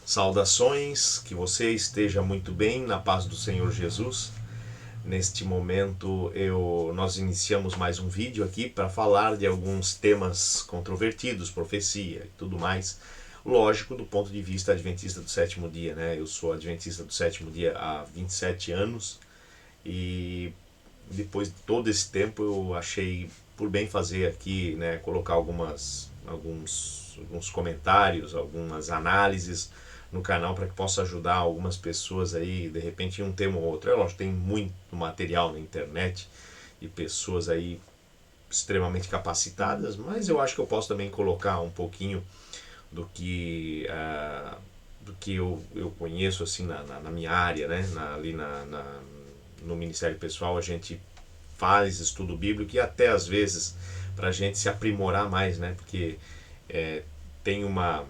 Saudações, que você esteja muito bem na paz do Senhor Jesus. Neste momento nós iniciamos mais um vídeo aqui para falar de alguns temas controvertidos, profecia e tudo mais. Lógico, do ponto de vista adventista do sétimo dia, né? Eu sou adventista do sétimo dia há 27 anos e depois de todo esse tempo eu achei por bem fazer aqui, né, colocar alguns comentários, algumas análises no canal para que possa ajudar algumas pessoas aí, de repente, em um tema ou outro. É lógico, tem muito material na internet e pessoas aí extremamente capacitadas, mas eu acho que eu posso também colocar um pouquinho do que eu conheço assim na minha área, né? No Ministério Pessoal a gente faz estudo bíblico e até às vezes para a gente se aprimorar mais, né? Porque tem uma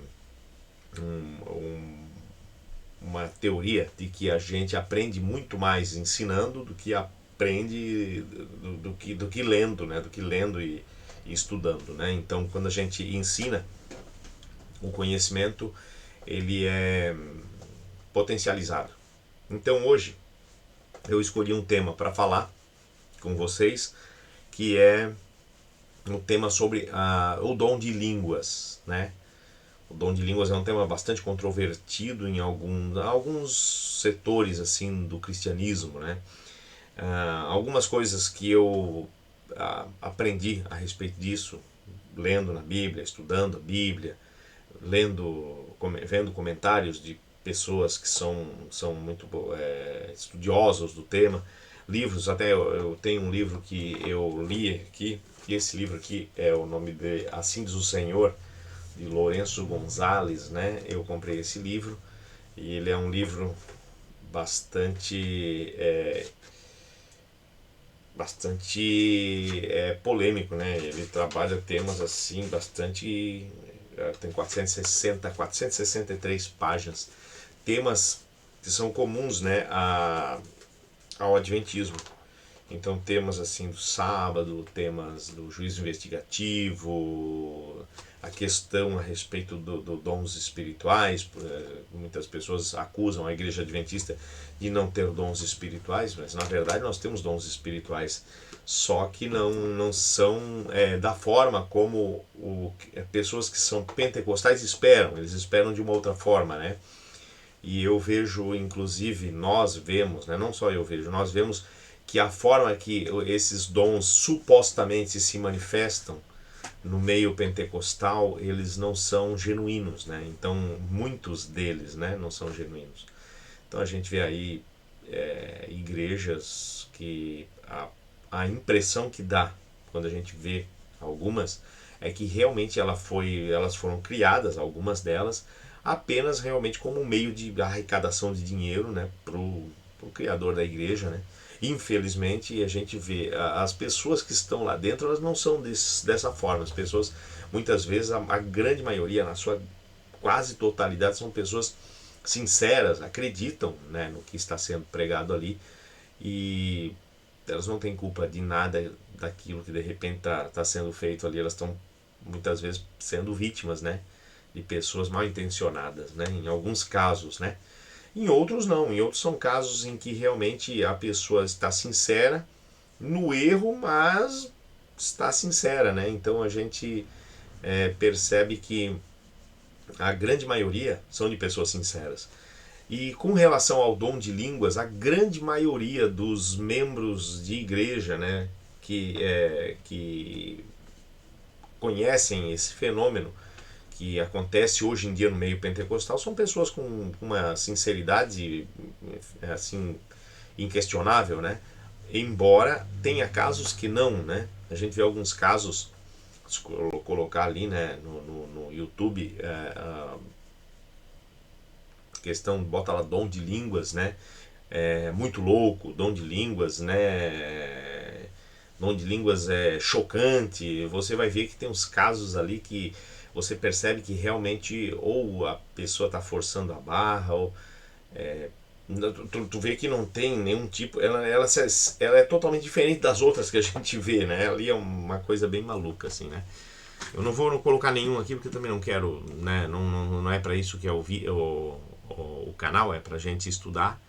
teoria de que a gente aprende muito mais ensinando do que aprende do que lendo, né? Do que lendo e estudando, né? Então, quando a gente ensina, o conhecimento ele é potencializado. Então, hoje eu escolhi um tema para falar com vocês, que é um tema sobre o dom de línguas, né? O dom de línguas é um tema bastante controvertido em alguns setores assim do cristianismo, né? Algumas coisas que eu aprendi a respeito disso, lendo na Bíblia, estudando a Bíblia, vendo comentários de pessoas que são muito estudiosos do tema, livros, até eu tenho um livro que eu li aqui, e esse livro aqui é o nome de Assim Diz o Senhor, de Lourenço Gonzalez, né? Eu comprei esse livro e ele é um livro bastante polêmico, né? Ele trabalha temas assim bastante, tem 463 páginas, temas que são comuns, né, ao adventismo. Então, temas assim do sábado, temas do juízo investigativo, a questão a respeito do dons espirituais. Muitas pessoas acusam a igreja adventista de não ter dons espirituais, mas na verdade nós temos dons espirituais, só que não são da forma como pessoas que são pentecostais esperam. Eles esperam de uma outra forma, né? E eu vejo, inclusive, nós vemos, né, não só eu vejo, nós vemos que a forma que esses dons supostamente se manifestam no meio pentecostal, eles não são genuínos, né? Então, muitos deles, né, não são genuínos. Então, a gente vê aí igrejas que a impressão que dá quando a gente vê algumas é que realmente elas foram criadas, algumas delas, apenas realmente como um meio de arrecadação de dinheiro, né, pro criador da igreja, né? Infelizmente, a gente vê as pessoas que estão lá dentro, elas não são dessa forma. As pessoas, muitas vezes, a grande maioria, na sua quase totalidade, são pessoas sinceras, acreditam, né, no que está sendo pregado ali, e elas não têm culpa de nada daquilo que de repente está sendo feito ali. Elas estão muitas vezes sendo vítimas, né, de pessoas mal intencionadas, né, em alguns casos, né. Em outros não, em outros são casos em que realmente a pessoa está sincera no erro, mas está sincera, né? Então a gente percebe que a grande maioria são de pessoas sinceras. E com relação ao dom de línguas, a grande maioria dos membros de igreja, né, que conhecem esse fenômeno que acontece hoje em dia no meio pentecostal, são pessoas com uma sinceridade assim inquestionável, né? Embora tenha casos que não, né? A gente vê alguns casos, se colocar ali, né, no YouTube, questão, bota lá dom de línguas, né? Muito louco, dom de línguas, né? Dom de línguas é chocante. Você vai ver que tem uns casos ali que você percebe que realmente ou a pessoa está forçando a barra, ou tu vê que não tem nenhum tipo, ela é totalmente diferente das outras que a gente vê, né? Ali é uma coisa bem maluca, assim, né? Eu não vou colocar nenhum aqui porque eu também não quero, né? Não é para isso que é o canal, é para a gente estudar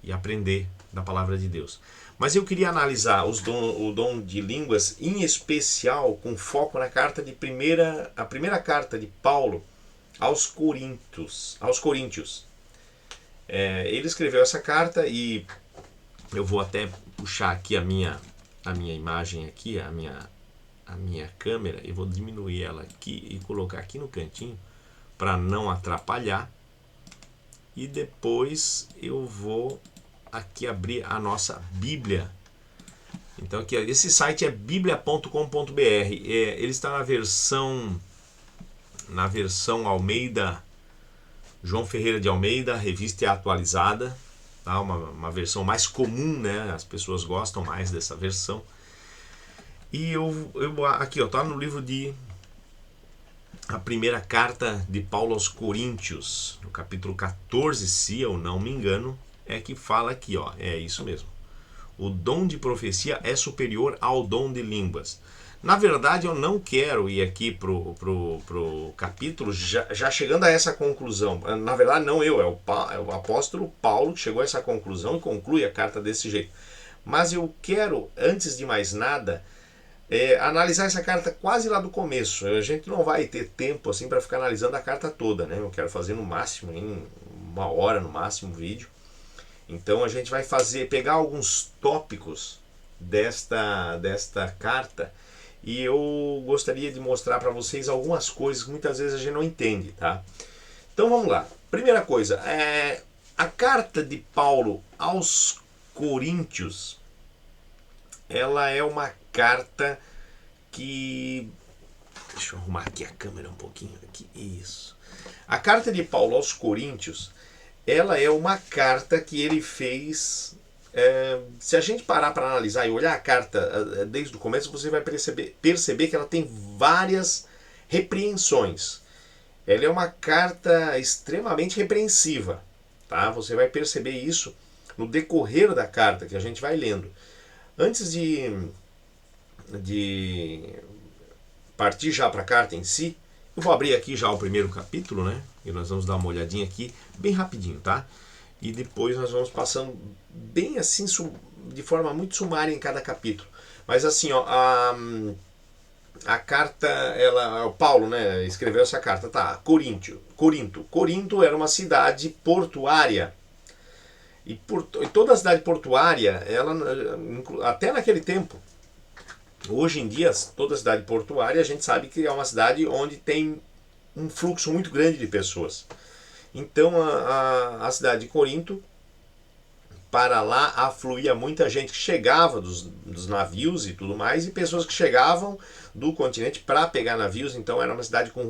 e aprender da palavra de Deus. Mas eu queria analisar o dom de línguas, em especial com foco na a primeira carta de Paulo aos Coríntios. Ele escreveu essa carta e eu vou até puxar aqui a minha imagem aqui, a minha câmera, e vou diminuir ela aqui e colocar aqui no cantinho para não atrapalhar. E depois eu vou aqui abrir a nossa Bíblia. Então aqui, esse site é biblia.com.br. Ele está na versão Almeida, João Ferreira de Almeida, revista atualizada, tá? Uma versão mais comum, né? As pessoas gostam mais dessa versão. E aqui, ó, tá no livro a primeira carta de Paulo aos Coríntios, no capítulo 14, se eu não me engano, é que fala aqui, ó, é isso mesmo. O dom de profecia é superior ao dom de línguas. Na verdade, eu não quero ir aqui pro capítulo já chegando a essa conclusão. Na verdade, não eu, é o apóstolo Paulo que chegou a essa conclusão e conclui a carta desse jeito. Mas eu quero, antes de mais nada, analisar essa carta quase lá do começo. A gente não vai ter tempo assim para ficar analisando a carta toda, né? Eu quero fazer no máximo, em 1 hora no máximo, vídeo. Então a gente vai pegar alguns tópicos desta carta e eu gostaria de mostrar para vocês algumas coisas que muitas vezes a gente não entende, tá? Então vamos lá. Primeira coisa, a carta de Paulo aos Coríntios, ela é uma carta que... Deixa eu arrumar aqui a câmera um pouquinho. Aqui. Isso. A carta de Paulo aos Coríntios, ela é uma carta que ele fez... se a gente parar para analisar e olhar a carta desde o começo, você vai perceber que ela tem várias repreensões. Ela é uma carta extremamente repreensiva, tá? Você vai perceber isso no decorrer da carta que a gente vai lendo. Antes de partir já para a carta em si, eu vou abrir aqui já o primeiro capítulo, né? E nós vamos dar uma olhadinha aqui, bem rapidinho, tá? E depois nós vamos passando bem assim, de forma muito sumária em cada capítulo. Mas assim, ó, a carta, o Paulo, né, escreveu essa carta, tá? Corinto era uma cidade portuária. E toda cidade portuária, até naquele tempo, hoje em dia, toda cidade portuária, a gente sabe que é uma cidade onde tem um fluxo muito grande de pessoas. Então a cidade de Corinto, para lá afluía muita gente que chegava dos navios e tudo mais, e pessoas que chegavam do continente para pegar navios. Então era uma cidade com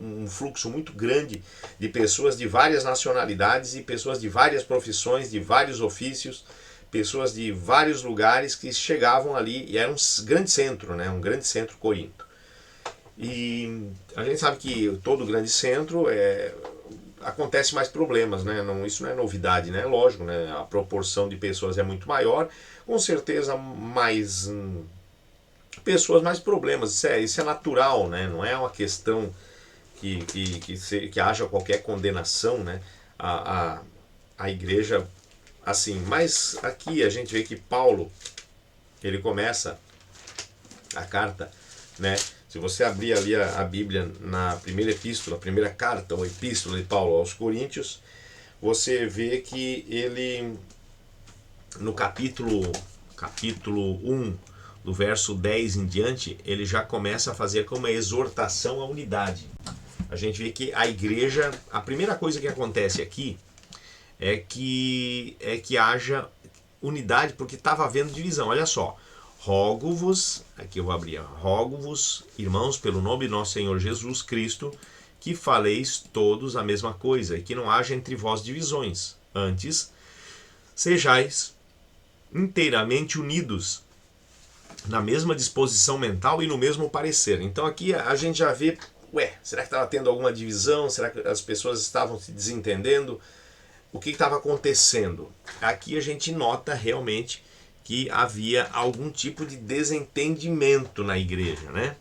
um fluxo muito grande de pessoas de várias nacionalidades e pessoas de várias profissões, de vários ofícios, pessoas de vários lugares que chegavam ali, e era um grande centro, né? Um grande centro, Corinto. E a gente sabe que todo grande centro acontece mais problemas, né? Isso não é novidade, né? Lógico, né? A proporção de pessoas é muito maior, com certeza mais pessoas, mais problemas. Isso é natural, né? Não é uma questão que haja qualquer condenação, né? A igreja assim. Mas aqui a gente vê que Paulo, ele começa a carta, né? Se você abrir ali a Bíblia na primeira epístola, a primeira carta ou epístola de Paulo aos Coríntios, você vê que ele, no capítulo 1, do verso 10 em diante, ele já começa a fazer como uma exortação à unidade. A gente vê que a igreja, a primeira coisa que acontece aqui é que haja unidade, porque estava havendo divisão. Olha só. Rogo-vos, aqui eu vou abrir, rogo-vos, irmãos, pelo nome de nosso Senhor Jesus Cristo, que faleis todos a mesma coisa, e que não haja entre vós divisões. Antes, sejais inteiramente unidos, na mesma disposição mental e no mesmo parecer. Então aqui a gente já vê, será que estava tendo alguma divisão? Será que as pessoas estavam se desentendendo? O que estava acontecendo? Aqui a gente nota realmente que havia algum tipo de desentendimento na igreja, né?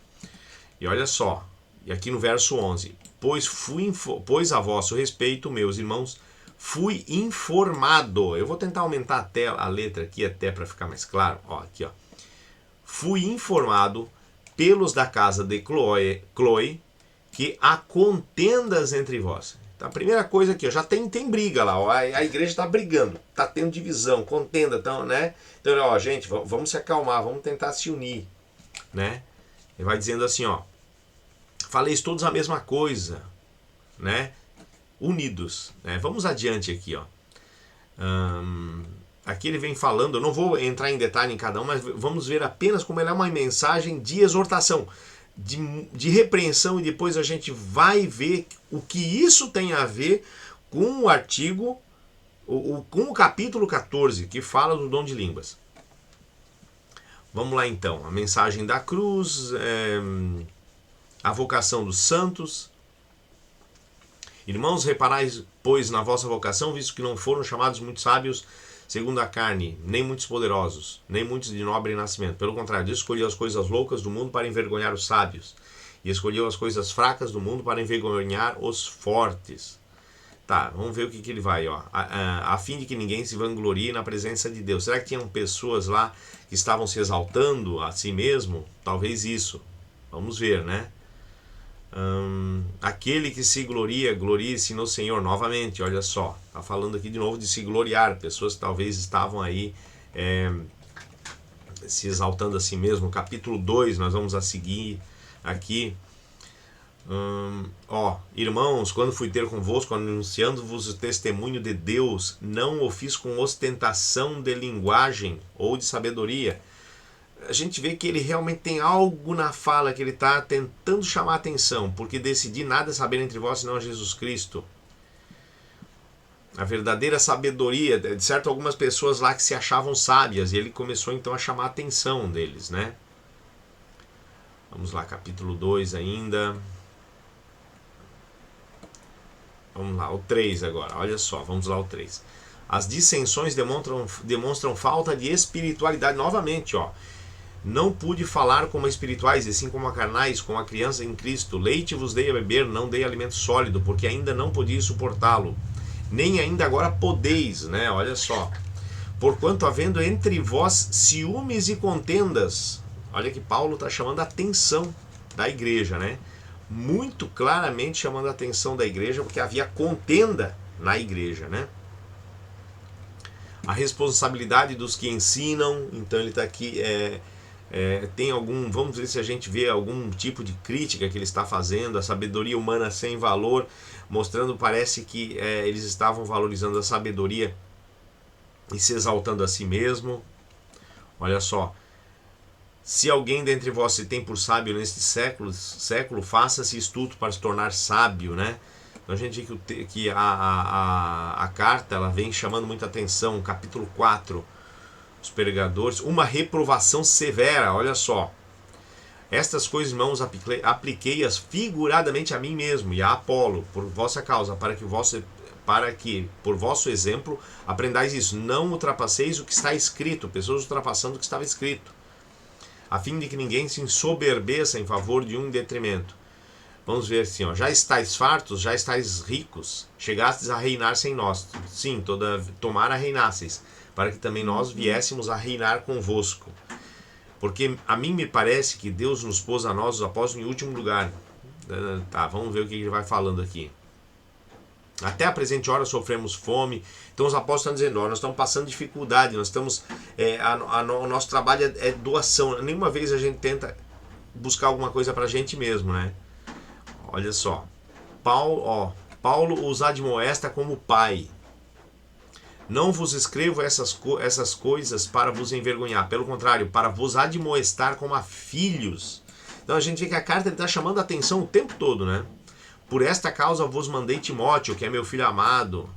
E olha só, e aqui no verso 11, pois a vosso respeito, meus irmãos, fui informado. Eu vou tentar aumentar a letra aqui até para ficar mais claro. Ó, aqui, ó. Fui informado pelos da casa de Chloe que há contendas entre vós. Então, a primeira coisa aqui, ó, já tem briga lá, ó, a igreja está brigando, está tendo divisão, contenda, então, né? Então, ó, gente, vamos se acalmar, vamos tentar se unir, né? Ele vai dizendo assim, ó, faleis todos a mesma coisa, né? Unidos, né? Vamos adiante aqui, ó. Aqui ele vem falando, eu não vou entrar em detalhe em cada um, mas vamos ver apenas como ela é uma mensagem de exortação, de repreensão, e depois a gente vai ver o que isso tem a ver com o artigo, com o capítulo 14, que fala do dom de línguas. Vamos lá então, a mensagem da cruz, a vocação dos santos. Irmãos, reparais, pois, na vossa vocação, visto que não foram chamados muitos sábios segundo a carne, nem muitos poderosos, nem muitos de nobre nascimento. Pelo contrário, Deus escolheu as coisas loucas do mundo para envergonhar os sábios, e escolheu as coisas fracas do mundo para envergonhar os fortes. Tá, vamos ver o que ele vai, ó. A fim de que ninguém se vanglorie na presença de Deus. Será que tinham pessoas lá que estavam se exaltando a si mesmo? Talvez isso. Vamos ver, né? Aquele que se gloria, glorie-se no Senhor. Novamente, olha só, está falando aqui de novo de se gloriar, pessoas que talvez estavam aí se exaltando a si mesmo. Capítulo 2, nós vamos a seguir aqui. Irmãos, quando fui ter convosco, anunciando-vos o testemunho de Deus, não o fiz com ostentação de linguagem ou de sabedoria. A gente vê que ele realmente tem algo na fala que ele está tentando chamar a atenção, porque decidi nada saber entre vós senão a Jesus Cristo. A verdadeira sabedoria, de certo, algumas pessoas lá que se achavam sábias, e ele começou então a chamar a atenção deles, né? Vamos lá, capítulo 2 ainda. Vamos lá, o 3 agora, olha só, vamos lá o 3. As dissensões demonstram falta de espiritualidade, novamente, ó. Não pude falar como a espirituais, e sim como a carnais, como a criança em Cristo. Leite vos dei a beber, não dei alimento sólido, porque ainda não podia suportá-lo. Nem ainda agora podeis, né? Olha só. Porquanto havendo entre vós ciúmes e contendas. Olha que Paulo está chamando a atenção da igreja, né? Muito claramente chamando a atenção da igreja, porque havia contenda na igreja, né? A responsabilidade dos que ensinam, então ele está aqui... tem algum, vamos ver se a gente vê algum tipo de crítica que ele está fazendo, a sabedoria humana sem valor, mostrando, parece que eles estavam valorizando a sabedoria e se exaltando a si mesmo. Olha só, se alguém dentre vós se tem por sábio neste século, faça-se estudo para se tornar sábio, né? Então a gente vê que a carta ela vem chamando muita atenção, capítulo 4, os pregadores, uma reprovação severa, olha só. Estas coisas, irmãos, apliquei-as figuradamente a mim mesmo e a Apolo, por vossa causa, para que por vosso exemplo aprendais isso. Não ultrapasseis o que está escrito, pessoas ultrapassando o que estava escrito, a fim de que ninguém se ensoberbeça em favor de um detrimento. Vamos ver assim, ó. Já estáis fartos, já estáis ricos, chegastes a reinar sem nós. Sim, tomara reinasseis, para que também nós viéssemos a reinar convosco. Porque a mim me parece que Deus nos pôs a nós, os apóstolos, em último lugar. Tá, vamos ver o que ele vai falando aqui. Até a presente hora sofremos fome. Então os apóstolos estão dizendo, nós estamos passando dificuldade, nós estamos, o nosso trabalho é doação. Nenhuma vez a gente tenta buscar alguma coisa para a gente mesmo, né? Olha só, Paulo os admoesta como pai. Não vos escrevo essas coisas para vos envergonhar, pelo contrário, para vos admoestar como a filhos. Então a gente vê que a carta está chamando a atenção o tempo todo, né? Por esta causa vos mandei Timóteo, que é meu filho amado.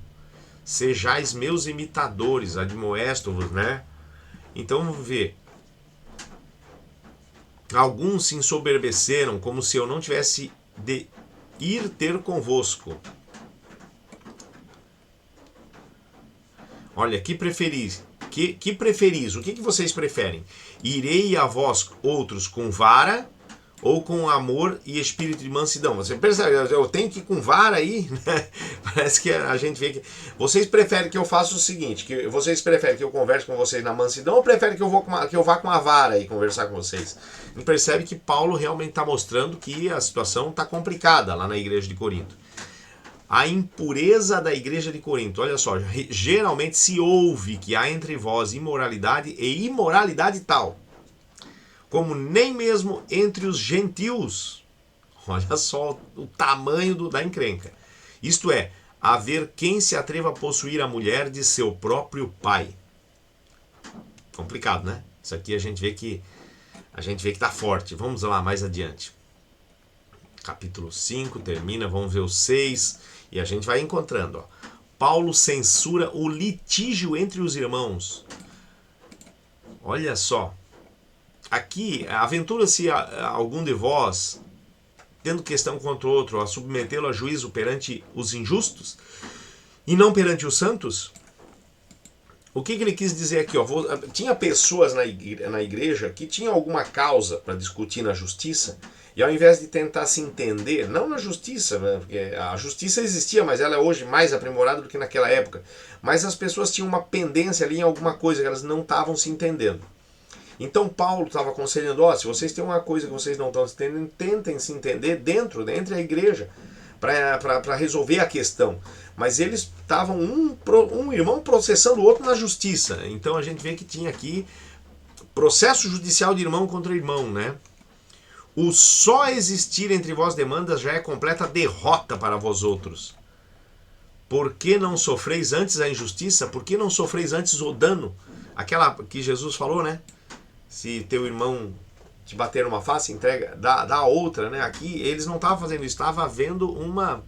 Sejais meus imitadores, admoesto-vos, né? Então vamos ver. Alguns se ensoberbeceram, como se eu não tivesse de ir ter convosco. Olha, que preferis? O que vocês preferem? Irei a vós outros com vara, ou com amor e espírito de mansidão. Você percebe, eu tenho que ir com vara aí, né? Parece que a gente vê que... Vocês preferem que eu faça o seguinte, que vocês preferem que eu converse com vocês na mansidão ou preferem que eu vá com a vara aí conversar com vocês? E percebe que Paulo realmente está mostrando que a situação está complicada lá na igreja de Corinto. A impureza da igreja de Corinto, olha só, geralmente se ouve que há entre vós imoralidade e imoralidade tal, como nem mesmo entre os gentios. Olha só o tamanho da encrenca. Isto é, haver quem se atreva a possuir a mulher de seu próprio pai. Complicado, né? Isso aqui a gente vê que está forte. Vamos lá mais adiante. Capítulo 5 termina, vamos ver o 6 e a gente vai encontrando. Ó. Paulo censura o litígio entre os irmãos. Olha só. Aqui, aventura-se algum de vós, tendo questão contra o outro, a submetê-lo a juízo perante os injustos e não perante os santos? O que ele quis dizer aqui? Ó, tinha pessoas na igreja que tinham alguma causa para discutir na justiça e ao invés de tentar se entender, não na justiça, né, porque a justiça existia, mas ela é hoje mais aprimorada do que naquela época, mas as pessoas tinham uma pendência ali em alguma coisa que elas não estavam se entendendo. Então Paulo estava aconselhando, se vocês têm uma coisa que vocês não estão se entendendo, tentem se entender entre a igreja, para resolver a questão. Mas eles estavam um irmão processando o outro na justiça. Então a gente vê que tinha aqui processo judicial de irmão contra irmão, né? O só existir entre vós demandas já é completa derrota para vós outros. Por que não sofreis antes a injustiça? Por que não sofreis antes o dano? Aquela que Jesus falou, né? Se teu irmão te bater numa face, entrega, dá a outra, né? Aqui eles não estavam fazendo isso, estava havendo uma...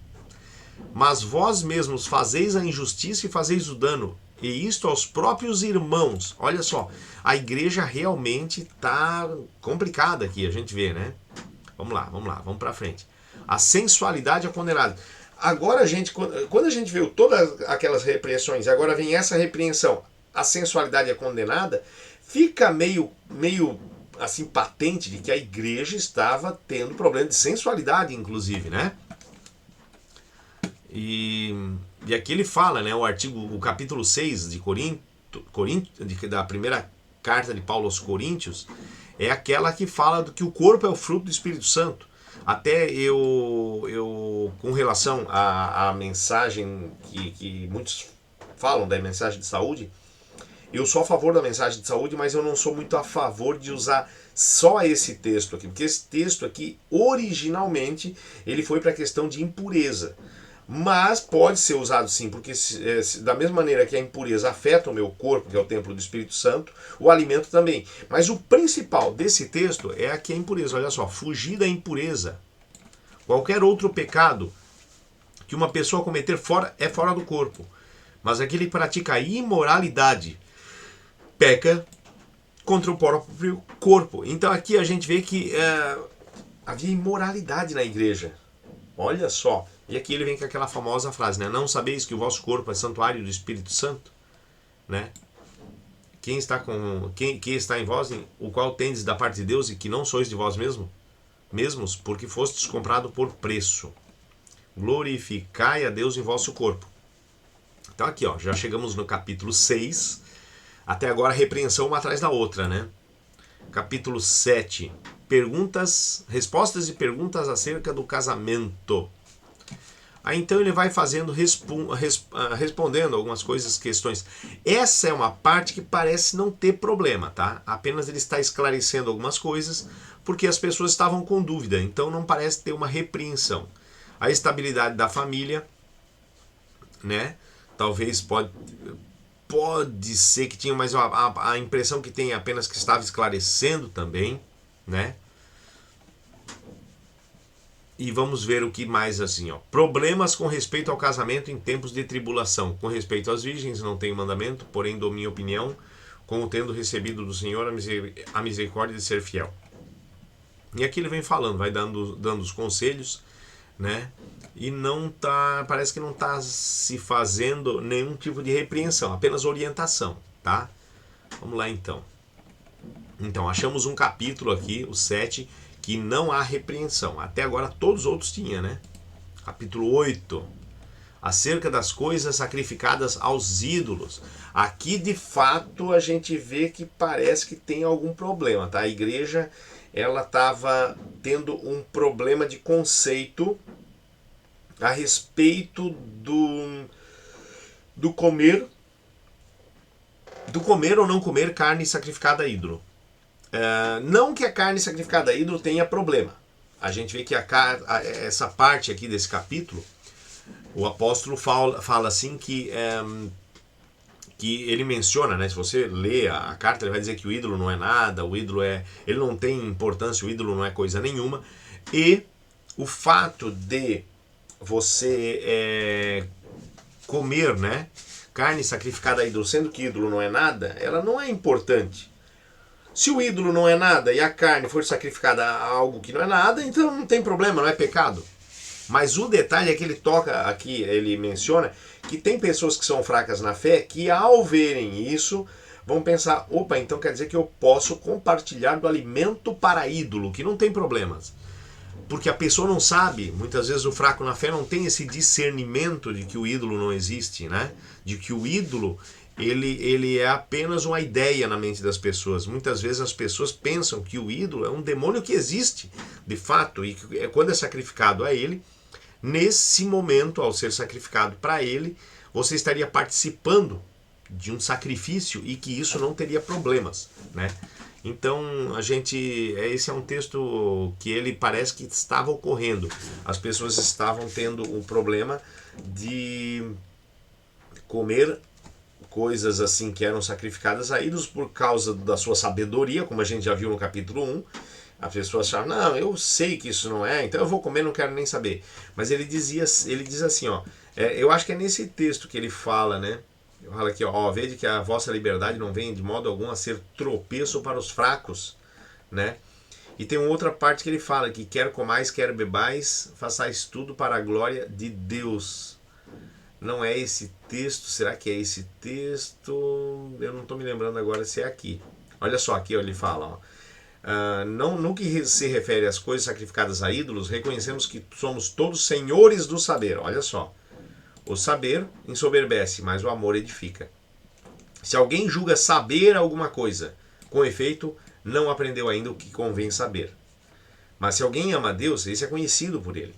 Mas vós mesmos fazeis a injustiça e fazeis o dano, e isto aos próprios irmãos. Olha só, a igreja realmente está complicada aqui, a gente vê, né? Vamos lá, vamos para frente. A sensualidade é condenada. Agora, quando a gente viu todas aquelas repreensões, agora vem essa repreensão, a sensualidade é condenada, fica meio assim patente de que a igreja estava tendo problema de sensualidade, inclusive, né? E aqui ele fala, né, o capítulo 6 de da primeira carta de Paulo aos Coríntios, é aquela que fala que o corpo é o fruto do Espírito Santo. Até eu com relação à mensagem que muitos falam da mensagem de saúde, eu sou a favor da mensagem de saúde, mas eu não sou muito a favor de usar só esse texto aqui, porque esse texto aqui, originalmente, ele foi para a questão de impureza. Mas pode ser usado sim, porque da mesma maneira que a impureza afeta o meu corpo, que é o templo do Espírito Santo, o alimento também. Mas o principal desse texto é aqui a impureza. Olha só, fugir da impureza. Qualquer outro pecado que uma pessoa cometer é fora do corpo. Mas aquele que pratica a imoralidade peca contra o próprio corpo. Então aqui a gente vê que havia imoralidade na igreja. Olha só. E aqui ele vem com aquela famosa frase, né? Não sabeis que o vosso corpo é santuário do Espírito Santo? Né? Quem está em vós, o qual tendes da parte de Deus e que não sois de vós mesmos, porque fostes comprado por preço. Glorificai a Deus em vosso corpo. Então aqui, ó, já chegamos no capítulo 6. Até agora, repreensão uma atrás da outra, né? Capítulo 7. Respostas e perguntas acerca do casamento. Aí então ele vai fazendo, respondendo algumas questões. Essa é uma parte que parece não ter problema, tá? Apenas ele está esclarecendo algumas coisas, porque as pessoas estavam com dúvida, então não parece ter uma repreensão. A estabilidade da família, né? Talvez pode ser que tinha, mas a impressão que tem é apenas que estava esclarecendo também, né? E vamos ver o que mais assim, ó. Problemas com respeito ao casamento em tempos de tribulação. Com respeito às virgens, não tenho mandamento, porém dou minha opinião, como tendo recebido do Senhor a misericórdia de ser fiel. E aqui ele vem falando, vai dando os conselhos, né? E parece que não está se fazendo nenhum tipo de repreensão, apenas orientação, tá? Vamos lá então. Então, achamos um capítulo aqui, o 7, que não há repreensão. Até agora todos os outros tinham, né? Capítulo 8, acerca das coisas sacrificadas aos ídolos. Aqui, de fato, a gente vê que parece que tem algum problema, tá? A igreja, ela estava tendo um problema de conceito a respeito do comer ou não comer carne sacrificada a ídolo. Não que a carne sacrificada a ídolo tenha problema. A gente vê que essa parte aqui desse capítulo, o apóstolo fala assim que ele menciona, né? Se você lê a carta, ele vai dizer que o ídolo não é nada, ele não tem importância, o ídolo não é coisa nenhuma. E o fato de você comer, né, carne sacrificada a ídolo, sendo que ídolo não é nada, ela não é importante. Se o ídolo não é nada e a carne for sacrificada a algo que não é nada, então não tem problema, não é pecado. Mas o detalhe é que ele toca aqui, ele menciona que tem pessoas que são fracas na fé que ao verem isso vão pensar, opa, então quer dizer que eu posso compartilhar do alimento para ídolo, que não tem problemas. Porque a pessoa não sabe, muitas vezes o fraco na fé não tem esse discernimento de que o ídolo não existe, né? De que o ídolo ele é apenas uma ideia na mente das pessoas. Muitas vezes as pessoas pensam que o ídolo é um demônio que existe, de fato, e que quando é sacrificado a ele, nesse momento, ao ser sacrificado para ele, você estaria participando de um sacrifício e que isso não teria problemas, né? Então, esse é um texto que ele parece que estava ocorrendo. As pessoas estavam tendo um problema de comer coisas assim que eram sacrificadas a ídolos por causa da sua sabedoria, como a gente já viu no capítulo 1. As pessoas achavam, não, eu sei que isso não é, então eu vou comer, não quero nem saber. Mas ele diz assim, ó, eu acho que é nesse texto que ele fala, né? Fala aqui, ó, vede que a vossa liberdade não vem de modo algum a ser tropeço para os fracos, né? E tem uma outra parte que ele fala que quer comais, quer bebais, façais tudo para a glória de Deus. Não é esse texto? Será que é esse texto? Eu não estou me lembrando agora se é aqui. Olha só, aqui ele fala, ó. No que se refere às coisas sacrificadas a ídolos, reconhecemos que somos todos senhores do saber. Olha só. O saber ensoberbece, mas o amor edifica. Se alguém julga saber alguma coisa, com efeito, não aprendeu ainda o que convém saber. Mas se alguém ama a Deus, esse é conhecido por ele.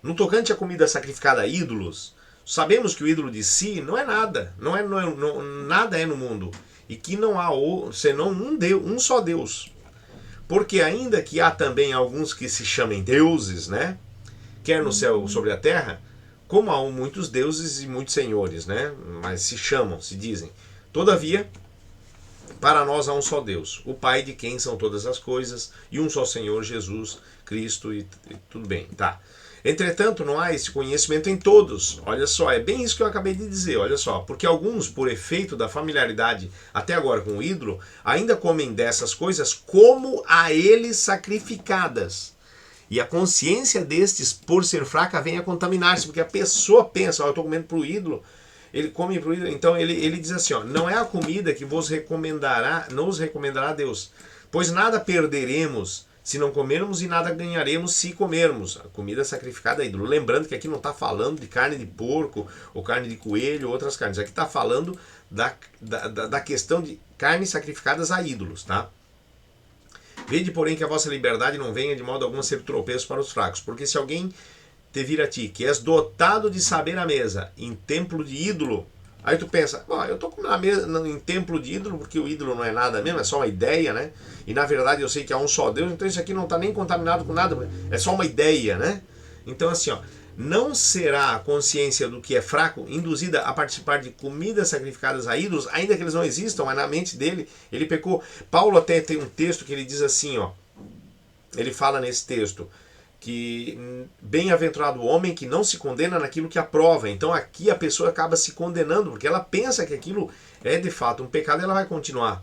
No tocante à comida sacrificada a ídolos, sabemos que o ídolo de si não é nada, nada é no mundo, e que não há senão um só Deus. Porque ainda que há também alguns que se chamem deuses, né? Quer no céu ou sobre a terra, como há muitos deuses e muitos senhores, né? Mas se dizem. Todavia, para nós há um só Deus, o Pai de quem são todas as coisas, e um só Senhor, Jesus Cristo, e tudo bem, tá. Entretanto, não há esse conhecimento em todos. Olha só, é bem isso que eu acabei de dizer, olha só. Porque alguns, por efeito da familiaridade até agora com o ídolo, ainda comem dessas coisas como a eles sacrificadas. E a consciência destes, por ser fraca, vem a contaminar-se, porque a pessoa pensa, eu estou comendo para o ídolo, ele come para o ídolo. Então ele diz assim, ó, não é a comida que nos recomendará a Deus, pois nada perderemos se não comermos e nada ganharemos se comermos. A comida sacrificada a ídolo. Lembrando que aqui não está falando de carne de porco, ou carne de coelho, ou outras carnes. Aqui está falando da questão de carnes sacrificadas a ídolos, tá? Vede, porém, que a vossa liberdade não venha de modo algum a ser tropeço para os fracos, porque se alguém te vir a ti, que és dotado de saber a mesa, em templo de ídolo, aí tu pensa, eu estou comendo a mesa em templo de ídolo, porque o ídolo não é nada mesmo, é só uma ideia, né? E na verdade eu sei que há um só Deus, então isso aqui não está nem contaminado com nada, é só uma ideia, né? Então assim, ó, não será a consciência do que é fraco induzida a participar de comidas sacrificadas a ídolos, ainda que eles não existam, mas na mente dele, ele pecou. Paulo até tem um texto que ele diz assim, ó, ele fala nesse texto, que bem-aventurado o homem que não se condena naquilo que aprova. Então aqui a pessoa acaba se condenando, porque ela pensa que aquilo é de fato um pecado e ela vai continuar.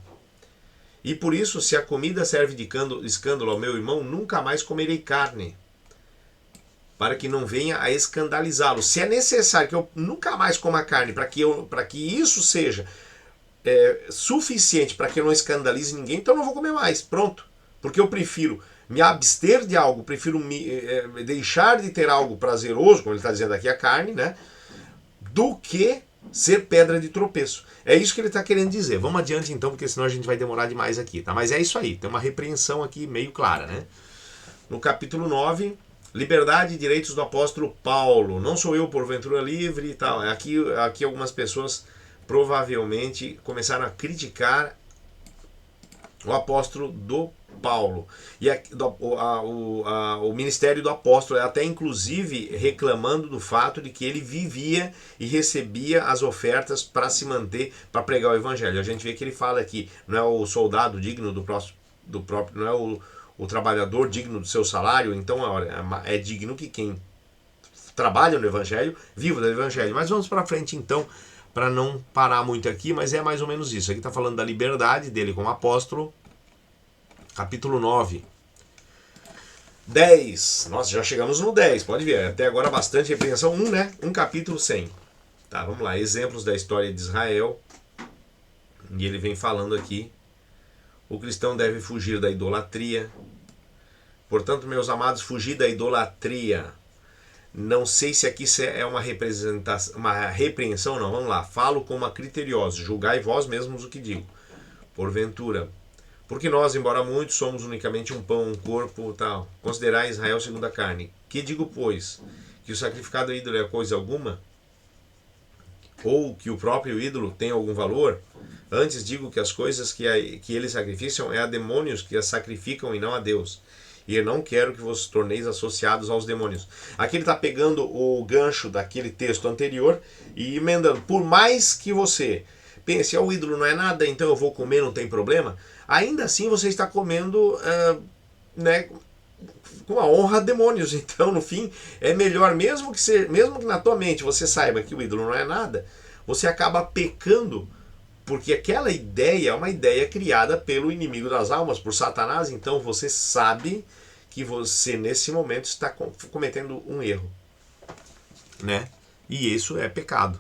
E por isso, se a comida serve de escândalo ao meu irmão, nunca mais comerei carne, para que não venha a escandalizá-lo. Se é necessário que eu nunca mais coma carne, para que isso seja suficiente para que eu não escandalize ninguém, então eu não vou comer mais, pronto. Porque eu prefiro me abster de algo, prefiro deixar de ter algo prazeroso, como ele está dizendo aqui, a carne, né? Do que ser pedra de tropeço. É isso que ele está querendo dizer. Vamos adiante então, porque senão a gente vai demorar demais aqui, tá? Mas é isso aí, tem uma repreensão aqui meio clara, né? No capítulo 9, liberdade e direitos do apóstolo Paulo. Não sou eu porventura livre e tal. Aqui algumas pessoas provavelmente começaram a criticar o apóstolo do Paulo e o ministério do apóstolo, até inclusive reclamando do fato de que ele vivia e recebia as ofertas para se manter, para pregar o evangelho. A gente vê que ele fala aqui, não é o soldado digno do próprio, não é o trabalhador digno do seu salário, então é digno que quem trabalha no evangelho viva do evangelho. Mas vamos para frente então, para não parar muito aqui, mas é mais ou menos isso. Aqui está falando da liberdade dele como apóstolo. Capítulo 9. 10. Nossa, já chegamos no 10, pode ver. Até agora bastante repreensão. 1, né? Um capítulo 100. Tá, vamos lá. Exemplos da história de Israel. E ele vem falando aqui. O cristão deve fugir da idolatria. Portanto, meus amados, fugir da idolatria. Não sei se aqui é uma representação, uma repreensão, não. Vamos lá. Falo como a criteriosos. Julgai vós mesmos o que digo. Porventura. Porque nós, embora muitos, somos unicamente um pão, um corpo, tal. Considerai Israel segundo a carne. Que digo, pois? Que o sacrificado ídolo é coisa alguma? Ou que o próprio ídolo tem algum valor? Antes digo que as coisas que eles sacrificam é a demônios que as sacrificam e não a Deus. E eu não quero que vos torneis associados aos demônios. Aqui ele está pegando o gancho daquele texto anterior e emendando. Por mais que você pense, o ídolo não é nada, então eu vou comer, não tem problema. Ainda assim você está comendo né, com a honra a demônios. Então, no fim, é melhor, mesmo que na tua mente você saiba que o ídolo não é nada, você acaba pecando, porque aquela ideia é uma ideia criada pelo inimigo das almas, por Satanás. Então você sabe que você, nesse momento, está cometendo um erro, né? E isso é pecado.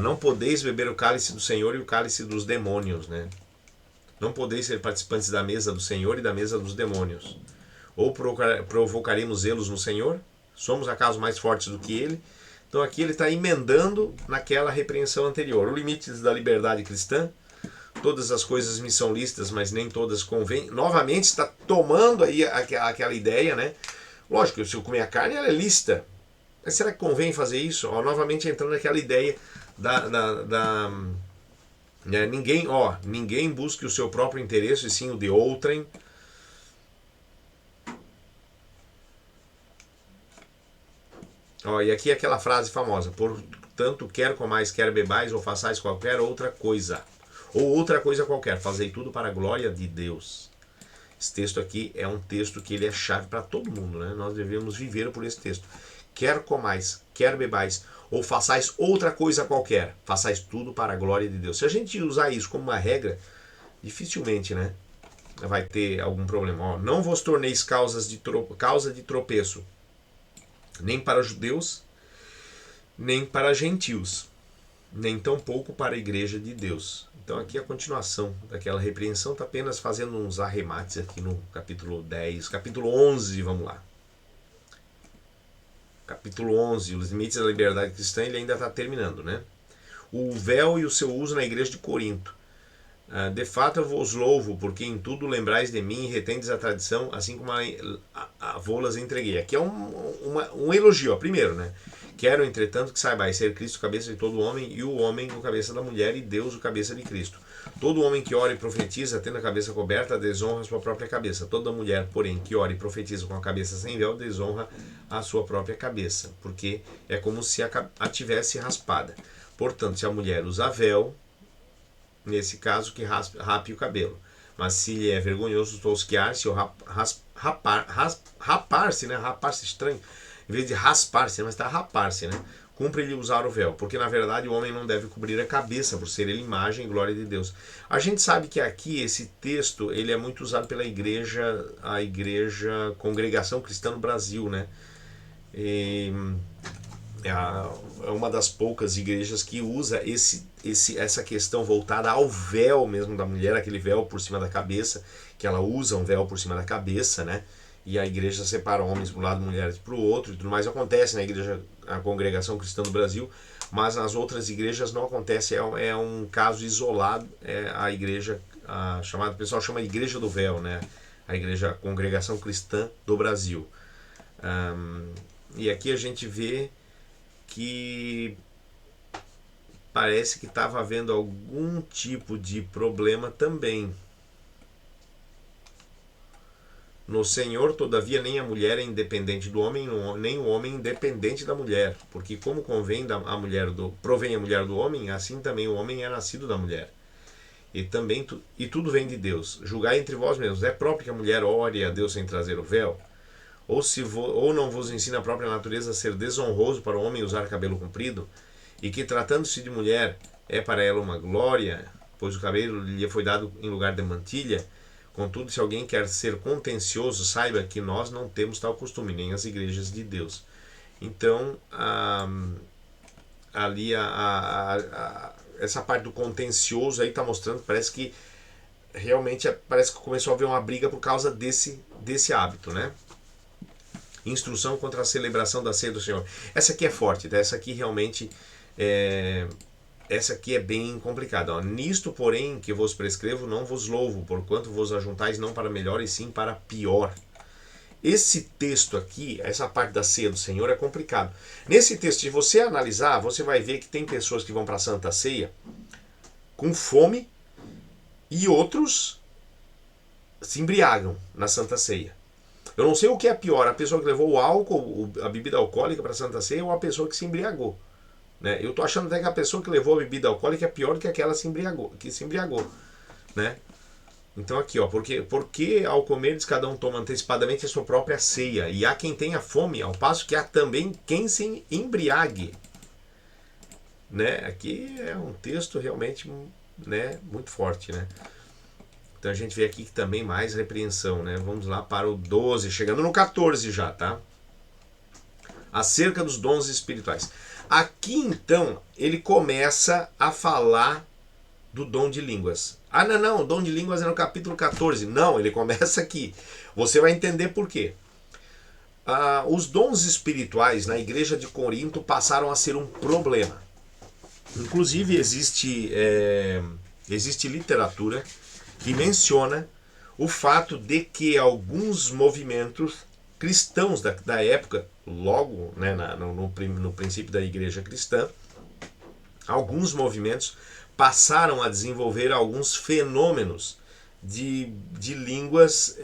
Não podeis beber o cálice do Senhor e o cálice dos demônios, né? Não podeis ser participantes da mesa do Senhor e da mesa dos demônios. Ou provocaremos zelos no Senhor? Somos acaso mais fortes do que ele? Então aqui ele está emendando naquela repreensão anterior. O limite da liberdade cristã. Todas as coisas me são lícitas, mas nem todas convêm. Novamente está tomando aí aquela ideia, né? Lógico, se eu comer a carne, ela é lícita. Mas será que convém fazer isso? Novamente entrando naquela ideia ninguém busque o seu próprio interesse, e sim o de outrem. E aqui aquela frase famosa: portanto, quer comais, quer bebais, ou façais qualquer outra coisa, ou outra coisa qualquer, fazei tudo para a glória de Deus. Esse texto aqui é um texto que ele é chave para todo mundo, né? Nós devemos viver por esse texto. Quer comais, quer bebais, ou façais outra coisa qualquer, façais tudo para a glória de Deus. Se a gente usar isso como uma regra, dificilmente, né, vai ter algum problema. Não vos torneis causa de tropeço, nem para judeus, nem para gentios, nem tampouco para a igreja de Deus. Então aqui a continuação daquela repreensão está apenas fazendo uns arremates aqui no capítulo 10, capítulo 11, vamos lá. Capítulo 11, os limites da liberdade cristã, ele ainda está terminando, né? O véu e o seu uso na igreja de Corinto. De fato eu vos louvo, porque em tudo lembrais de mim e retendes a tradição, assim como a vô-las entreguei. Aqui é um elogio, primeiro, né? Quero, entretanto, que saibais ser Cristo o cabeça de todo homem, e o homem o cabeça da mulher, e Deus o cabeça de Cristo. Todo homem que ora e profetiza, tendo a cabeça coberta, desonra a sua própria cabeça. Toda mulher, porém, que ora e profetiza com a cabeça sem véu, desonra a sua própria cabeça, porque é como se a tivesse raspada. Portanto, se a mulher usa véu, nesse caso, que rape o cabelo. Mas se lhe é vergonhoso tosquear-se ou rapar-se, né? Rapar-se estranho. Em vez de raspar-se, mas está rapar-se, né? Cumpre-lhe usar o véu, porque na verdade o homem não deve cobrir a cabeça, por ser ele imagem e glória de Deus. A gente sabe que aqui esse texto ele é muito usado pela igreja, a igreja Congregação Cristã no Brasil, né? é uma das poucas igrejas que usa essa questão voltada ao véu mesmo da mulher, aquele véu por cima da cabeça, que ela usa um véu por cima da cabeça, né? E a igreja separa homens para um lado, mulheres para o outro, e tudo mais. Acontece na igreja, a Congregação Cristã do Brasil, mas nas outras igrejas não acontece, é um caso isolado, é a igreja, o pessoal chama de Igreja do Véu, né? A igreja, a Congregação Cristã do Brasil. E aqui a gente vê que parece que estava havendo algum tipo de problema também. No Senhor, todavia, nem a mulher é independente do homem, nem o homem independente da mulher, porque como provém a mulher do homem, assim também o homem é nascido da mulher. E tudo vem de Deus. Julgai entre vós mesmos, é próprio que a mulher ore a Deus sem trazer o véu? Ou não vos ensina a própria natureza a ser desonroso para o homem usar cabelo comprido? E que, tratando-se de mulher, é para ela uma glória, pois o cabelo lhe foi dado em lugar de mantilha? Contudo, se alguém quer ser contencioso, saiba que nós não temos tal costume, nem as igrejas de Deus. Então, ali essa parte do contencioso aí está mostrando, parece que realmente parece que começou a haver uma briga por causa desse hábito, né? Instrução contra a celebração da ceia do Senhor. Essa aqui é forte, tá? Essa aqui realmente essa aqui é bem complicada. Ó. Nisto, porém, que vos prescrevo, não vos louvo, porquanto vos ajuntais não para melhor, e sim para pior. Esse texto aqui, essa parte da ceia do Senhor, é complicado. Nesse texto, se você analisar, você vai ver que tem pessoas que vão para a Santa Ceia com fome e outros se embriagam na Santa Ceia. Eu não sei o que é pior, a pessoa que levou o álcool, a bebida alcoólica para a Santa Ceia, ou a pessoa que se embriagou. Né? Eu tô achando até que a pessoa que levou a bebida alcoólica é pior do que aquela que se embriagou. Né? Então aqui, ó, porque ao comerdes cada um toma antecipadamente a sua própria ceia, e há quem tenha fome, ao passo que há também quem se embriague. Né? Aqui é um texto realmente, né, muito forte, né? Então a gente vê aqui que também mais repreensão, né? Vamos lá para o 12, chegando no 14 já, tá? Acerca dos dons espirituais. Aqui então ele começa a falar do dom de línguas. Não, o dom de línguas é no capítulo 14. Não, ele começa aqui. Você vai entender por quê. Os dons espirituais na igreja de Corinto passaram a ser um problema. Inclusive existe literatura que menciona o fato de que alguns movimentos cristãos da época, logo, né, no princípio da igreja cristã, alguns movimentos passaram a desenvolver alguns fenômenos de línguas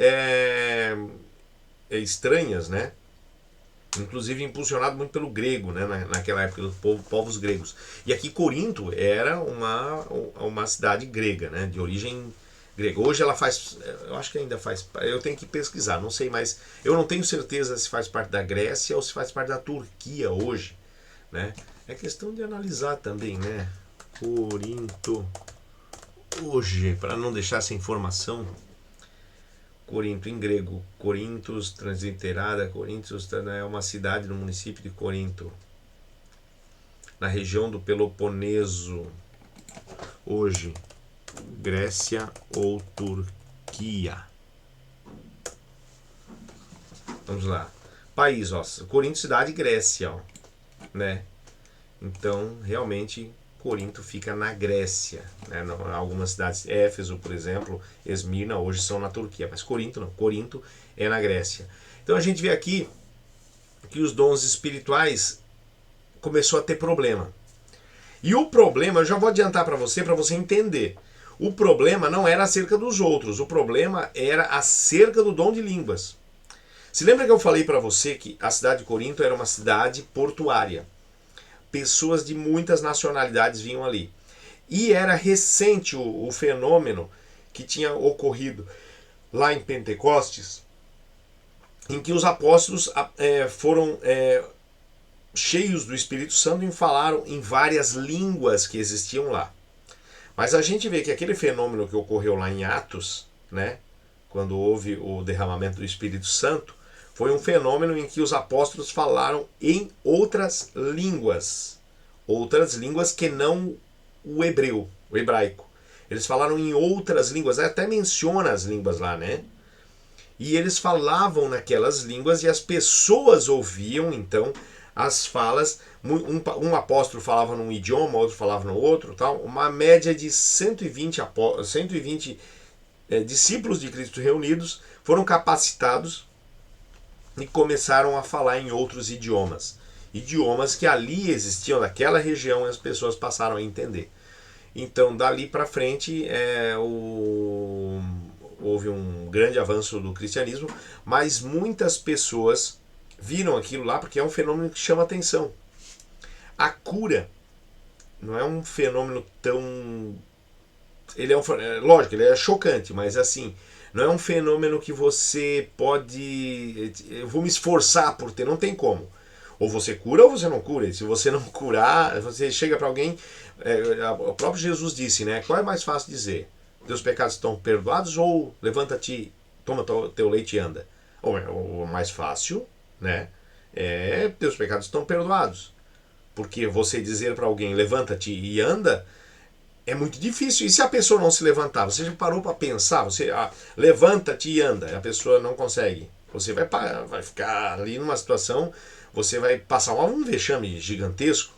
estranhas, né? Inclusive impulsionado muito pelo grego, né? Naquela época dos povos gregos. E aqui Corinto era uma cidade grega, né? De origem grega. Hoje ela faz, eu acho que ainda faz, eu tenho que pesquisar, não sei, mas eu não tenho certeza se faz parte da Grécia ou se faz parte da Turquia hoje, né? É questão de analisar também, né? Corinto hoje, para não deixar essa informação. Corinto em grego, Corinthos transliterada, Corinthos é uma cidade no município de Corinto, na região do Peloponeso, hoje, Grécia ou Turquia. Vamos lá. País, ó, Corinto, cidade, Grécia, ó, né? Então, realmente, Corinto fica na Grécia, né? Algumas cidades, Éfeso, por exemplo, Esmirna, hoje são na Turquia, mas Corinto não, Corinto é na Grécia. Então a gente vê aqui que os dons espirituais começou a ter problema. E o problema, eu já vou adiantar para você entender, o problema não era acerca dos outros, o problema era acerca do dom de línguas. Se lembra que eu falei para você que a cidade de Corinto era uma cidade portuária? Pessoas de muitas nacionalidades vinham ali. E era recente o fenômeno que tinha ocorrido lá em Pentecostes, em que os apóstolos foram cheios do Espírito Santo e falaram em várias línguas que existiam lá. Mas a gente vê que aquele fenômeno que ocorreu lá em Atos, né, quando houve o derramamento do Espírito Santo, Foi um fenômeno em que os apóstolos falaram em outras línguas que não o hebreu, o hebraico. Eles falaram em outras línguas, até menciona as línguas lá, né? E eles falavam naquelas línguas e as pessoas ouviam, então, as falas. Um apóstolo falava num idioma, outro falava no outro, tal. Uma média de 120 discípulos de Cristo reunidos foram capacitados e começaram a falar em outros idiomas. Idiomas que ali existiam, naquela região, e as pessoas passaram a entender. Então, dali para frente, houve um grande avanço do cristianismo, mas muitas pessoas viram aquilo lá porque é um fenômeno que chama atenção. A cura não é um fenômeno tão... lógico, ele é chocante, mas assim, não é um fenômeno que você pode... Eu vou me esforçar por ter, não tem como. Ou você cura ou você não cura. E se você não curar, você chega para alguém... o próprio Jesus disse, né? Qual é mais fácil dizer? Teus pecados estão perdoados ou levanta-te, toma teu leite e anda? O mais fácil, né? Teus pecados estão perdoados. Porque você dizer para alguém levanta-te e anda é muito difícil. E se a pessoa não se levantar? Você já parou para pensar? Você levanta-te e anda. A pessoa não consegue. Você vai ficar ali numa situação, você vai passar um vexame gigantesco.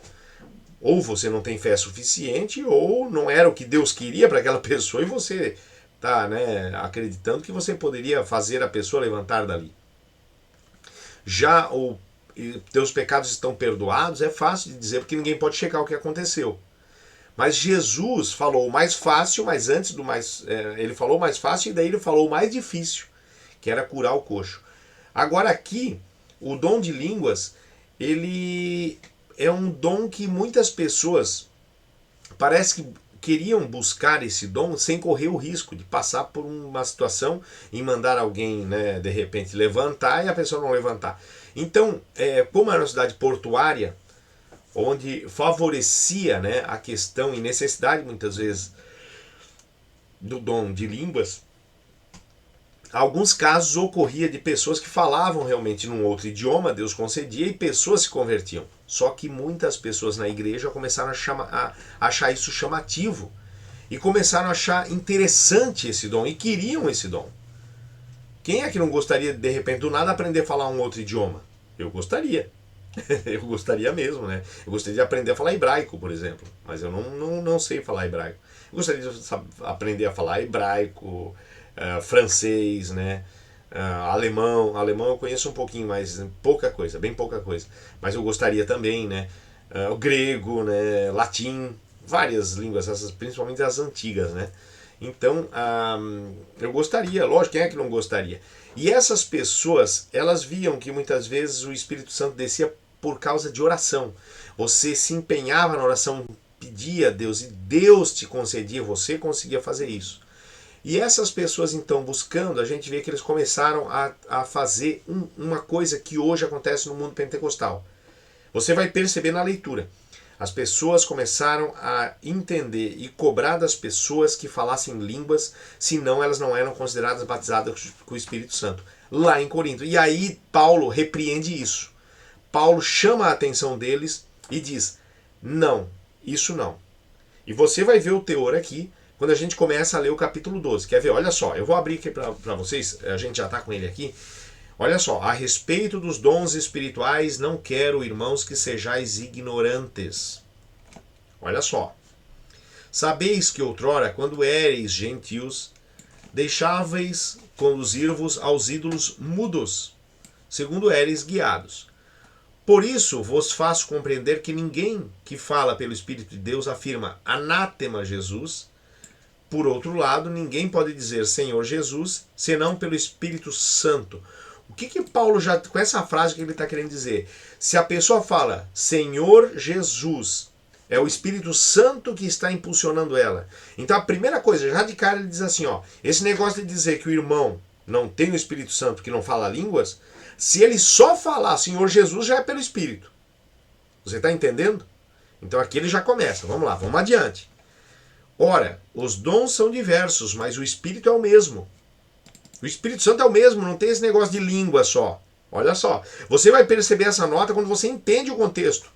Ou você não tem fé suficiente, ou não era o que Deus queria para aquela pessoa e você está, né, acreditando que você poderia fazer a pessoa levantar dali. Já teus pecados estão perdoados, é fácil de dizer porque ninguém pode checar o que aconteceu. Mas Jesus falou o mais fácil, mas antes do mais... ele falou o mais fácil e daí ele falou o mais difícil, que era curar o coxo. Agora aqui, o dom de línguas, ele é um dom que muitas pessoas parece que queriam buscar esse dom sem correr o risco de passar por uma situação e mandar alguém, né, de repente levantar e a pessoa não levantar. Então, como era uma cidade portuária, onde favorecia, né, a questão e necessidade muitas vezes do dom de línguas, alguns casos ocorria de pessoas que falavam realmente num outro idioma, Deus concedia, e pessoas se convertiam. Só que muitas pessoas na igreja começaram a achar isso chamativo e começaram a achar interessante esse dom e queriam esse dom. Quem é que não gostaria de repente do nada aprender a falar um outro idioma? Eu gostaria. Eu gostaria mesmo, né? Eu gostaria de aprender a falar hebraico, por exemplo, mas eu não sei falar hebraico. Eu gostaria de aprender a falar hebraico, francês, né? Alemão eu conheço um pouquinho, mas pouca coisa, bem pouca coisa. Mas eu gostaria também, né? O grego, né? Latim, várias línguas, essas, principalmente as antigas, né? Então, eu gostaria, lógico, quem é que não gostaria? E essas pessoas, elas viam que muitas vezes o Espírito Santo descia por causa de oração. Você se empenhava na oração, pedia a Deus e Deus te concedia, você conseguia fazer isso. E essas pessoas então buscando, a gente vê que eles começaram a fazer uma coisa que hoje acontece no mundo pentecostal. Você vai perceber na leitura. As pessoas começaram a entender e cobrar das pessoas que falassem línguas, senão elas não eram consideradas batizadas com o Espírito Santo. Lá em Corinto. E aí Paulo repreende isso. Paulo chama a atenção deles e diz, não, isso não. E você vai ver o teor aqui, quando a gente começa a ler o capítulo 12. Quer ver? Olha só, eu vou abrir aqui para vocês, a gente já está com ele aqui. Olha só, a respeito dos dons espirituais, não quero, irmãos, que sejais ignorantes. Olha só. Sabeis que outrora, quando éreis gentios, deixáveis conduzir-vos aos ídolos mudos, segundo éreis guiados. Por isso vos faço compreender que ninguém que fala pelo Espírito de Deus afirma anátema Jesus. Por outro lado, ninguém pode dizer Senhor Jesus, senão pelo Espírito Santo. O que Paulo já, com essa frase que ele está querendo dizer? Se a pessoa fala Senhor Jesus, é o Espírito Santo que está impulsionando ela. Então a primeira coisa, já de cara ele diz assim, ó, esse negócio de dizer que o irmão não tem o Espírito Santo, que não fala línguas, se ele só falar Senhor Jesus, já é pelo Espírito. Você está entendendo? Então aqui ele já começa. Vamos lá, vamos adiante. Ora, os dons são diversos, mas o Espírito é o mesmo. O Espírito Santo é o mesmo, não tem esse negócio de língua só. Olha só. Você vai perceber essa nota quando você entende o contexto.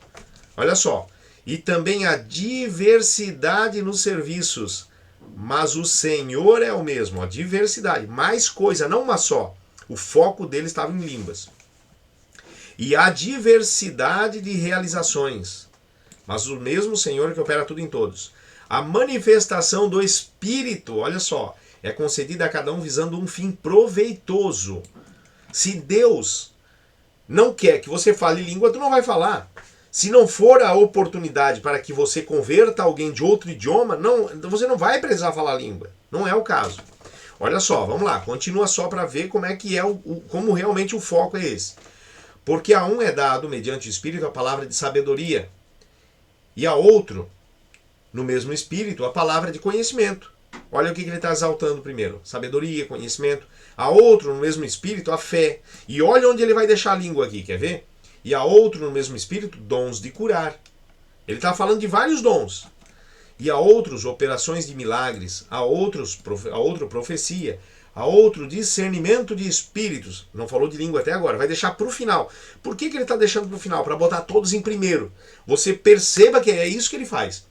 Olha só. E também a diversidade nos serviços. Mas o Senhor é o mesmo. A diversidade. Mais coisa, não uma só. O foco dele estava em línguas. E a diversidade de realizações. Mas o mesmo Senhor que opera tudo em todos. A manifestação do Espírito, olha só, é concedida a cada um visando um fim proveitoso. Se Deus não quer que você fale língua, tu não vai falar. Se não for a oportunidade para que você converta alguém de outro idioma, você não vai precisar falar língua. Não é o caso. Olha só, vamos lá, continua só para ver como é que é como realmente o foco é esse. Porque a um é dado, mediante o Espírito, a palavra de sabedoria, e a outro, no mesmo Espírito, a palavra de conhecimento. Olha o que ele está exaltando primeiro. Sabedoria, conhecimento. A outro, no mesmo Espírito, a fé. E olha onde ele vai deixar a língua aqui, quer ver? E a outro, no mesmo Espírito, dons de curar. Ele está falando de vários dons. E a outros, operações de milagres. A outro, profecia. A outro, discernimento de espíritos. Não falou de língua até agora. Vai deixar para o final. Por que ele está deixando para o final? Para botar todos em primeiro. Você perceba que é isso que ele faz.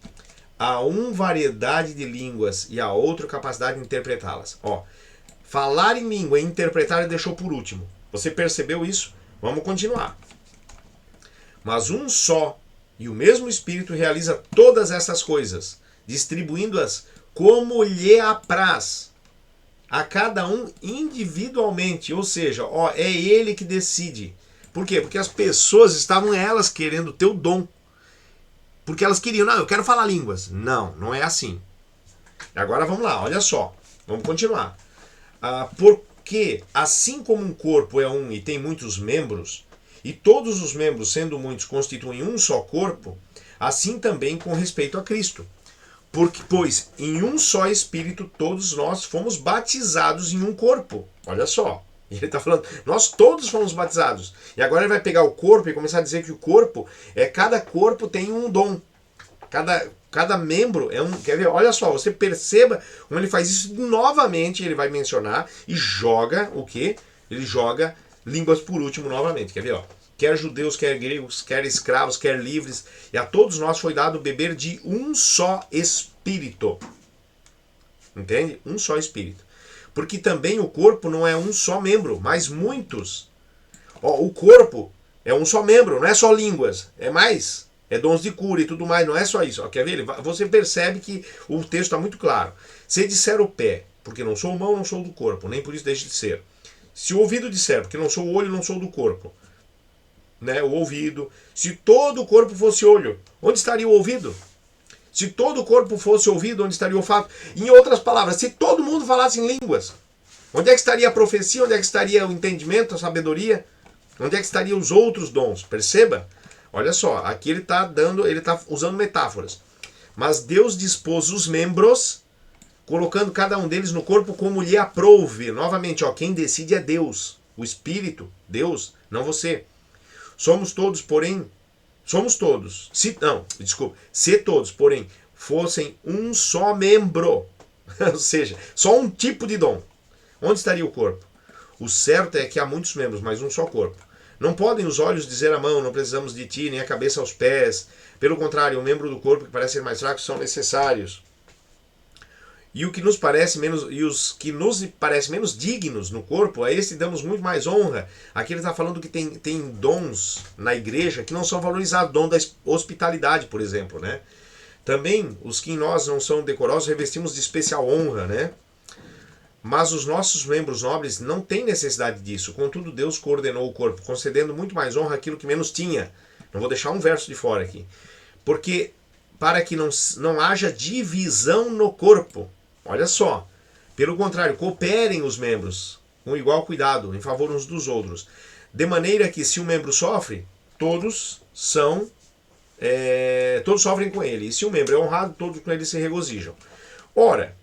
A um variedade de línguas e a outra capacidade de interpretá-las. Ó, falar em língua e interpretar ele deixou por último. Você percebeu isso? Vamos continuar. Mas um só e o mesmo Espírito realiza todas essas coisas, distribuindo-as como lhe apraz, a cada um individualmente. Ou seja, ó, é ele que decide. Por quê? Porque as pessoas estavam elas querendo ter o dom. Porque elas queriam, não, eu quero falar línguas. Não, não é assim. Agora vamos lá, olha só. Vamos continuar. Porque assim como um corpo é um e tem muitos membros, e todos os membros, sendo muitos, constituem um só corpo, assim também com respeito a Cristo. Pois em um só Espírito todos nós fomos batizados em um corpo. Olha só. E ele está falando, nós todos fomos batizados. E agora ele vai pegar o corpo e começar a dizer que o corpo, cada corpo tem um dom. Cada membro é um... Quer ver? Olha só, você perceba como ele faz isso novamente, ele vai mencionar e joga o quê? Ele joga línguas por último novamente. Quer ver? Ó? Quer judeus, quer gregos, quer escravos, quer livres. E a todos nós foi dado beber de um só Espírito. Entende? Um só Espírito. Porque também o corpo não é um só membro, mas muitos. Ó, o corpo é um só membro, não é só línguas, é mais. É dons de cura e tudo mais, não é só isso. Ó, quer ver? Você percebe que o texto está muito claro. Se disser o pé, porque não sou mão, não sou do corpo, nem por isso deixe de ser. Se o ouvido disser, porque não sou o olho, não sou do corpo, né? O ouvido. Se todo o corpo fosse olho, onde estaria o ouvido? Se todo o corpo fosse ouvido, onde estaria o olfato? Em outras palavras, se todo mundo falasse em línguas, onde é que estaria a profecia? Onde é que estaria o entendimento, a sabedoria? Onde é que estariam os outros dons? Perceba? Olha só, aqui ele está usando metáforas. Mas Deus dispôs os membros, colocando cada um deles no corpo como lhe aprouve. Novamente, ó, quem decide é Deus, o Espírito, Deus, não você. Se todos, porém, fossem um só membro, ou seja, só um tipo de dom, onde estaria o corpo? O certo é que há muitos membros, mas um só corpo. Não podem os olhos dizer à mão, não precisamos de ti, nem a cabeça aos pés. Pelo contrário, um membro do corpo que parece ser mais fraco são necessários. E os que nos parecem menos dignos no corpo, a esse damos muito mais honra. Aqui ele está falando que tem dons na igreja que não são valorizados, dom da hospitalidade, por exemplo, né? Também os que em nós não são decorosos revestimos de especial honra, né? Mas os nossos membros nobres não têm necessidade disso. Contudo, Deus coordenou o corpo, concedendo muito mais honra àquilo que menos tinha. Não vou deixar um verso de fora aqui. Porque para que não haja divisão no corpo. Olha só. Pelo contrário, cooperem os membros com igual cuidado, em favor uns dos outros. De maneira que se um membro sofre, todos sofrem com ele. E se um membro é honrado, todos com ele se regozijam. Ora,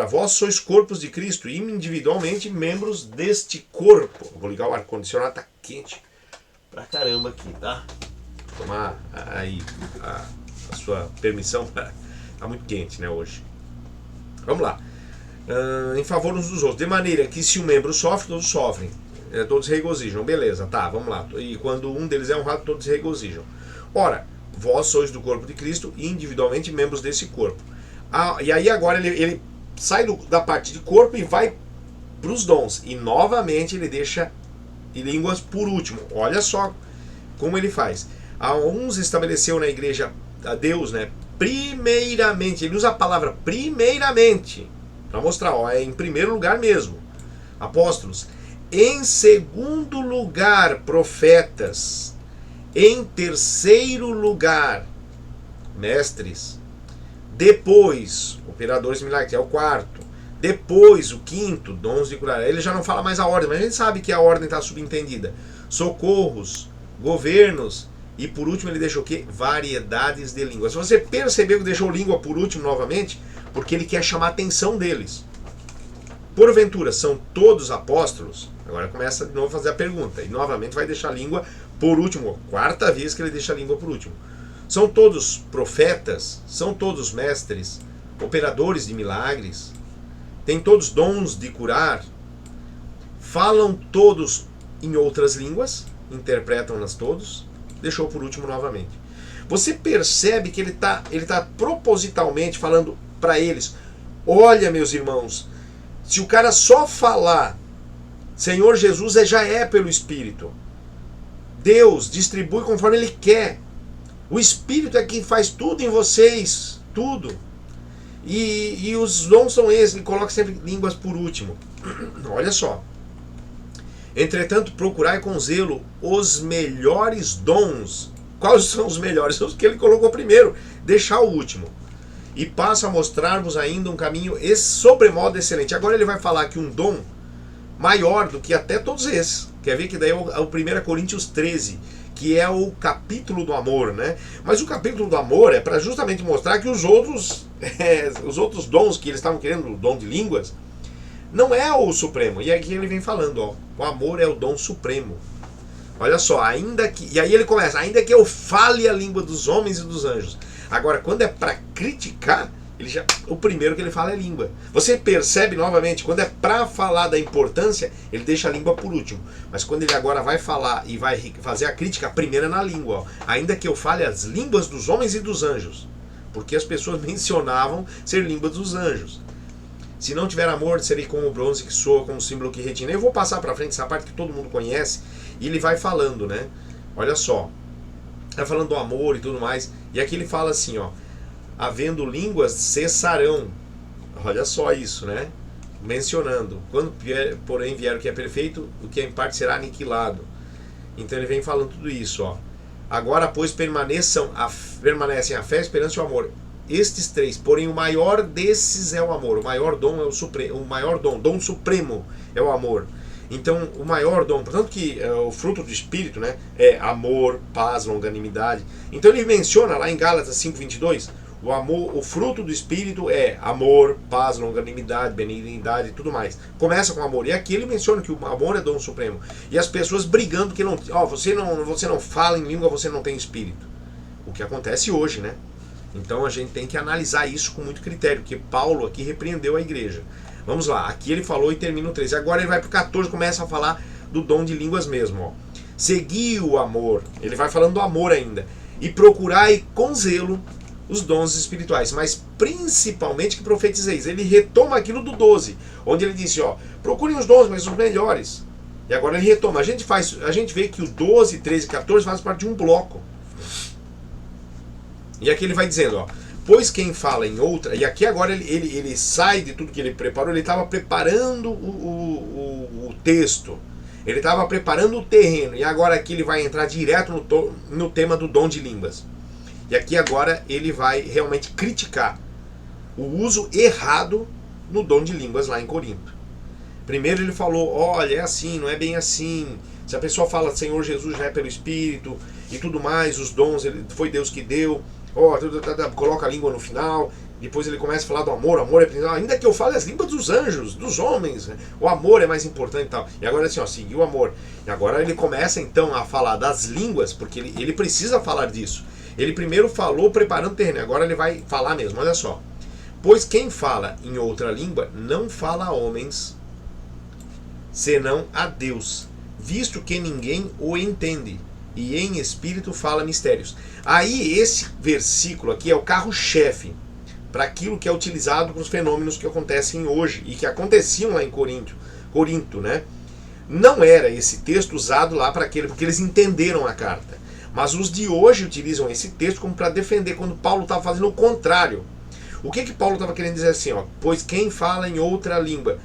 vós sois corpos de Cristo e individualmente membros deste corpo. Vou ligar o ar-condicionado, tá quente pra caramba aqui, tá? Vou tomar aí a sua permissão, tá muito quente, né, hoje. Vamos lá. Em favor uns dos outros. De maneira que se um membro sofre, todos sofrem. todos regozijam. Beleza, tá, vamos lá. E quando um deles é honrado, todos regozijam. Ora, vós sois do corpo de Cristo e individualmente membros desse corpo. E aí agora ele sai da parte de corpo e vai para os dons. E novamente ele deixa línguas por último. Olha só como ele faz. A uns estabeleceu na igreja a Deus, né? Primeiramente, ele usa a palavra primeiramente para mostrar, é em primeiro lugar mesmo. Apóstolos. Em segundo lugar, profetas. Em terceiro lugar, mestres. Depois, operadores de milagres, é o quarto. Depois, o quinto, dons de curar. Ele já não fala mais a ordem, mas a gente sabe que a ordem está subentendida. Socorros, governos, e por último ele deixou o quê? Variedades de línguas. Você percebeu que deixou língua por último novamente? Porque ele quer chamar a atenção deles. Porventura, são todos apóstolos? Agora começa de novo a fazer a pergunta. E novamente vai deixar a língua por último. Quarta vez que ele deixa a língua por último. São todos profetas? São todos mestres? Operadores de milagres? Têm todos dons de curar? Falam todos em outras línguas? Interpretam-nas todos? Deixou por último novamente. Você percebe que ele tá propositalmente falando para eles: olha, meus irmãos, se o cara só falar Senhor Jesus já é pelo Espírito. Deus distribui conforme Ele quer. O Espírito é quem faz tudo em vocês, tudo. E os dons são esses, ele coloca sempre línguas por último. Olha só. Entretanto, procurai com zelo os melhores dons. Quais são os melhores? Os que ele colocou primeiro, deixar o último. E passa a mostrar-vos ainda um caminho sobremodo excelente. Agora ele vai falar que um dom maior do que até todos esses. Quer ver que daí é o 1 Coríntios 13, que é o capítulo do amor, né? Mas o capítulo do amor é para justamente mostrar que os outros dons que eles estavam querendo, o dom de línguas, não é o supremo. E aqui ele vem falando, ó, o amor é o dom supremo. Olha só, e aí ele começa, ainda que eu fale a língua dos homens e dos anjos. Agora, quando é para criticar, o primeiro que ele fala é língua. Você percebe novamente, quando é para falar da importância, ele deixa a língua por último. Mas quando ele agora vai falar e vai fazer a crítica, a primeira é na língua. Ó. Ainda que eu fale as línguas dos homens e dos anjos. Porque as pessoas mencionavam ser língua dos anjos. Se não tiver amor, serei como o bronze que soa, como o símbolo que retina. Eu vou passar para frente essa parte que todo mundo conhece. E ele vai falando, né? Olha só. Vai falando do amor e tudo mais. E aqui ele fala assim, ó. Havendo línguas, cessarão. Olha só isso, né? Mencionando. Quando, porém, vier o que é perfeito, o que é em parte será aniquilado. Então ele vem falando tudo isso, ó. Agora, pois, permanecem a fé, a esperança e o amor. Estes três, porém o maior desses é o amor. O maior dom é o supremo. O maior dom supremo é o amor. Então, o maior dom, portanto que o fruto do Espírito, né, é amor, paz, longanimidade. Então ele menciona lá em Gálatas 5:22, o amor, o fruto do Espírito é amor, paz, longanimidade, benignidade e tudo mais. Começa com amor. E aqui ele menciona que o amor é dom supremo. E as pessoas brigando que você não fala em língua, você não tem Espírito. O que acontece hoje, né? Então a gente tem que analisar isso com muito critério, porque Paulo aqui repreendeu a igreja. Vamos lá, aqui ele falou e termina o 13. Agora ele vai para o 14 e começa a falar do dom de línguas mesmo. Ó. Segui o amor, ele vai falando do amor ainda. E procurai com zelo os dons espirituais, mas principalmente que profetizeis. Ele retoma aquilo do 12, onde ele disse, ó, procurem os dons, mas os melhores. E agora ele retoma. A gente vê que o 12, 13 e 14 fazem parte de um bloco. E aqui ele vai dizendo, ó, pois quem fala em outra, e aqui agora ele sai de tudo que ele preparou, ele estava preparando o texto, ele estava preparando o terreno, e agora aqui ele vai entrar direto no tema do dom de línguas. E aqui agora ele vai realmente criticar o uso errado no dom de línguas lá em Corinto. Primeiro ele falou, olha, é assim, não é bem assim. Se a pessoa fala Senhor Jesus já é pelo Espírito e tudo mais, os dons foi Deus que deu. Coloca a língua no final. Depois ele começa a falar do amor. O amor é principal. Ainda que eu fale as línguas dos anjos, dos homens, o amor é mais importante e tal. E agora assim, ó, seguiu o amor. E agora ele começa então a falar das línguas, porque ele precisa falar disso. Ele primeiro falou preparando o terreno, agora ele vai falar mesmo, olha só. Pois quem fala em outra língua não fala a homens, senão a Deus, visto que ninguém o entende, e em espírito fala mistérios. Aí esse versículo aqui é o carro-chefe para aquilo que é utilizado para os fenômenos que acontecem hoje e que aconteciam lá em Corinto, né? Não era esse texto usado lá para aquele, porque eles entenderam a carta. Mas os de hoje utilizam esse texto como para defender, quando Paulo estava fazendo o contrário. O que Paulo estava querendo dizer assim? Ó, pois quem fala em outra língua...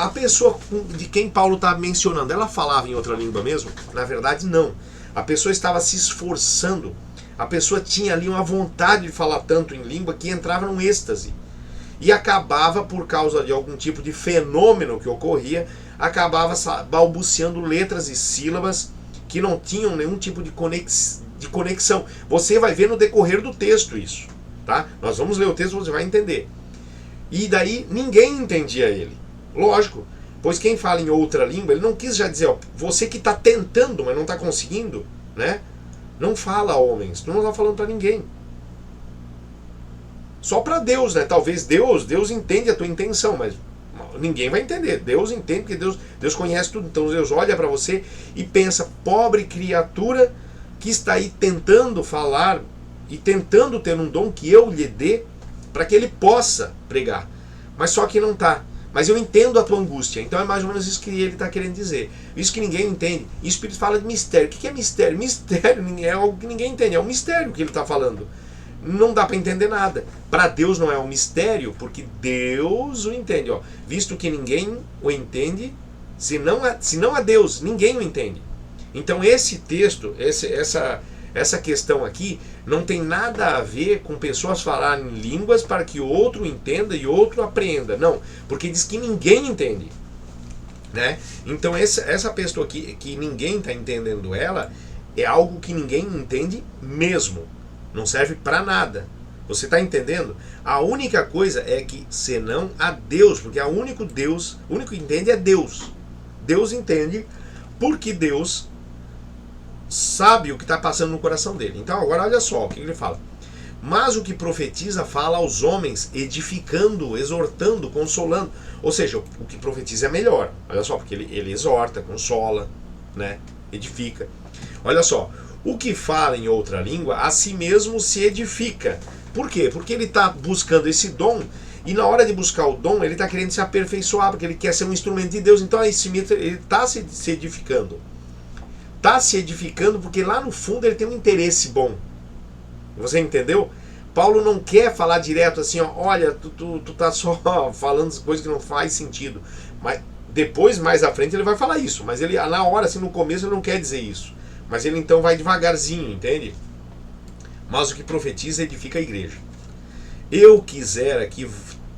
A pessoa de quem Paulo está mencionando, ela falava em outra língua mesmo? Na verdade, não. A pessoa estava se esforçando. A pessoa tinha ali uma vontade de falar tanto em língua que entrava num êxtase. E acabava, por causa de algum tipo de fenômeno que ocorria, acabava balbuciando letras e sílabas que não tinham nenhum tipo de conexão. Você vai ver no decorrer do texto isso. Tá? Nós vamos ler o texto, você vai entender. E daí ninguém entendia ele. Lógico, pois quem fala em outra língua, ele não quis já dizer, ó, você que está tentando, mas não está conseguindo, né? Não fala, homens, tu não está falando para ninguém. Só para Deus, né? Talvez Deus entende a tua intenção, mas ninguém vai entender. Deus entende, porque Deus conhece tudo. Então Deus olha para você e pensa, pobre criatura que está aí tentando falar e tentando ter um dom que eu lhe dê para que ele possa pregar. Mas só que não está. Mas eu entendo a tua angústia. Então é mais ou menos isso que ele está querendo dizer. Isso que ninguém entende. E o Espírito fala de mistério. O que é mistério? Mistério é algo que ninguém entende. É um mistério que ele está falando. Não dá para entender nada. Para Deus não é um mistério, porque Deus o entende. Ó. Visto que ninguém o entende, se não a Deus, ninguém o entende. Então esse texto, essa questão aqui, não tem nada a ver com pessoas falarem línguas para que o outro entenda e outro apreenda. Não, porque diz que ninguém entende. Né? Então essa pessoa aqui, que ninguém está entendendo ela, é algo que ninguém entende mesmo. Não serve para nada. Você está entendendo? A única coisa é que senão a Deus, porque o único que entende é Deus. Deus entende porque Deus sabe o que está passando no coração dele. Então agora olha só o que ele fala. Mas o que profetiza fala aos homens, edificando, exortando, consolando. Ou seja, o que profetiza é melhor. Olha só, porque ele exorta, consola, né? Edifica. Olha só. O que fala em outra língua, a si mesmo se edifica. Por quê? Porque ele está buscando esse dom, e na hora de buscar o dom, ele está querendo se aperfeiçoar, porque ele quer ser um instrumento de Deus. Então ele está se edificando. Está se edificando porque lá no fundo ele tem um interesse bom. Você entendeu? Paulo não quer falar direto assim, ó, olha, tu tá só falando coisas que não faz sentido. Mas depois, mais à frente, ele vai falar isso. Mas ele, na hora, assim, no começo, ele não quer dizer isso. Mas ele então vai devagarzinho, entende? Mas o que profetiza edifica a igreja. Eu quisera que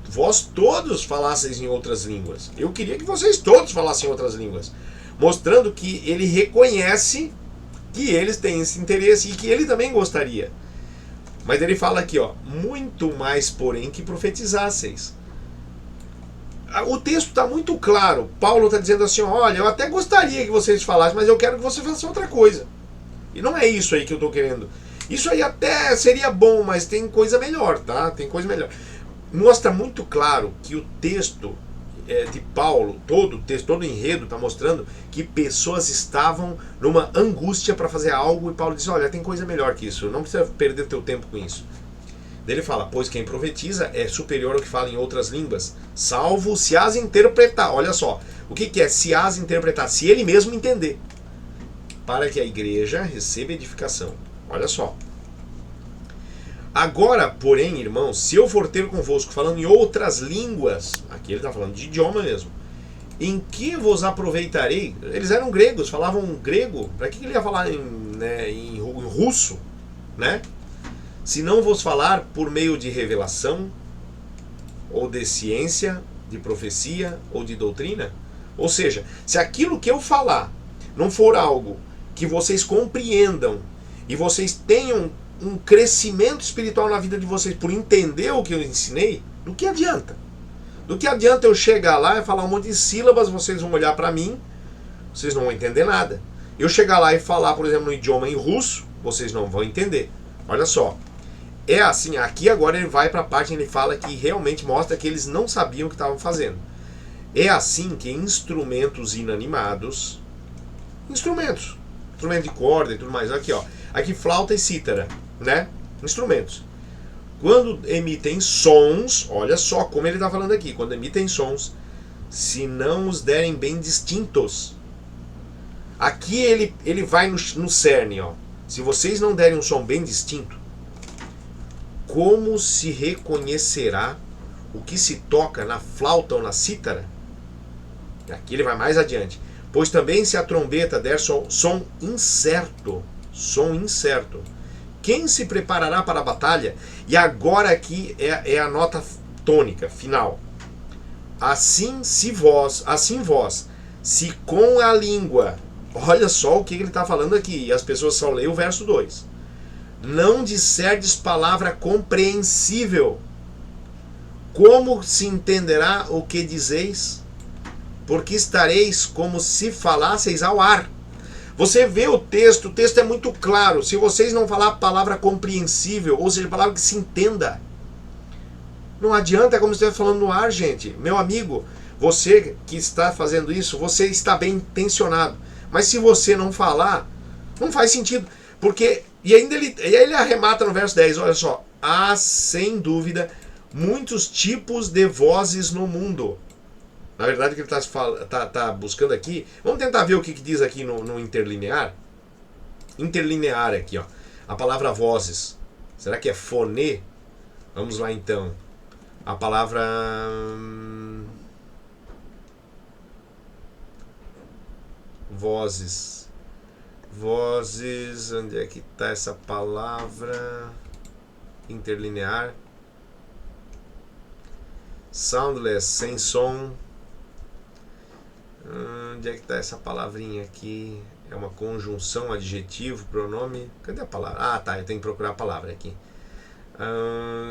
vós todos falasseis em outras línguas. Eu queria que vocês todos falassem em outras línguas. Mostrando que ele reconhece que eles têm esse interesse e que ele também gostaria. Mas ele fala aqui, ó, muito mais, porém, que profetizasseis. O texto está muito claro. Paulo está dizendo assim, olha, eu até gostaria que vocês falassem, mas eu quero que você faça outra coisa. E não é isso aí que eu estou querendo. Isso aí até seria bom, mas tem coisa melhor, tá? Tem coisa melhor. Mostra muito claro que o texto de Paulo, todo o texto, todo o enredo está mostrando que pessoas estavam numa angústia para fazer algo, e Paulo diz, olha, tem coisa melhor que isso, não precisa perder teu tempo com isso. Ele fala, pois quem profetiza é superior ao que fala em outras línguas, salvo se as interpretar. Olha só, o que é se as interpretar? Se ele mesmo entender, para que a igreja receba edificação. Olha só. Agora, porém, irmãos, se eu for ter convosco falando em outras línguas, aqui ele está falando de idioma mesmo, em que vos aproveitarei? Eles eram gregos, falavam grego, para que ele ia falar em russo, né? Se não vos falar por meio de revelação, ou de ciência, de profecia, ou de doutrina? Ou seja, se aquilo que eu falar não for algo que vocês compreendam, e vocês tenham um crescimento espiritual na vida de vocês por entender o que eu ensinei, do que adianta? Do que adianta eu chegar lá e falar um monte de sílabas, vocês vão olhar para mim, vocês não vão entender nada. Eu chegar lá e falar, por exemplo, no idioma em russo, vocês não vão entender. Olha só. É assim, aqui agora ele vai para a parte em que ele fala que realmente mostra que eles não sabiam o que estavam fazendo. É assim que instrumentos inanimados, Instrumentos. Instrumento de corda e tudo mais. Aqui, ó. Aqui flauta e cítara, né? Instrumentos. Quando emitem sons, olha só como ele está falando aqui. Quando emitem sons, se não os derem bem distintos. Aqui ele vai no cerne, ó. Se vocês não derem um som bem distinto, como se reconhecerá o que se toca na flauta ou na cítara? Aqui ele vai mais adiante. Pois também se a trombeta der som incerto, quem se preparará para a batalha? E agora aqui é a nota tônica, final. Assim vós, se com a língua, olha só o que ele está falando aqui, e as pessoas só leem o verso 2. Não disserdes palavra compreensível, como se entenderá o que dizeis? Porque estareis como se falasseis ao ar. Você vê o texto é muito claro. Se vocês não falar a palavra compreensível, ou seja, a palavra que se entenda, não adianta, é como se estivesse falando no ar, gente. Meu amigo, você que está fazendo isso, você está bem intencionado. Mas se você não falar, não faz sentido. Porque, e ainda ele arremata no verso 10, olha só. Há, sem dúvida, muitos tipos de vozes no mundo. Na verdade, o que ele está buscando aqui... Vamos tentar ver o que diz aqui no interlinear. Interlinear aqui, ó. A palavra vozes. Será que é foné? Vamos lá, então. A palavra... Vozes. Vozes... Onde é que está essa palavra? Interlinear. Soundless, sem som. Onde é que está essa palavrinha aqui? É uma conjunção, adjetivo, pronome. Cadê a palavra? Ah, tá, eu tenho que procurar a palavra aqui.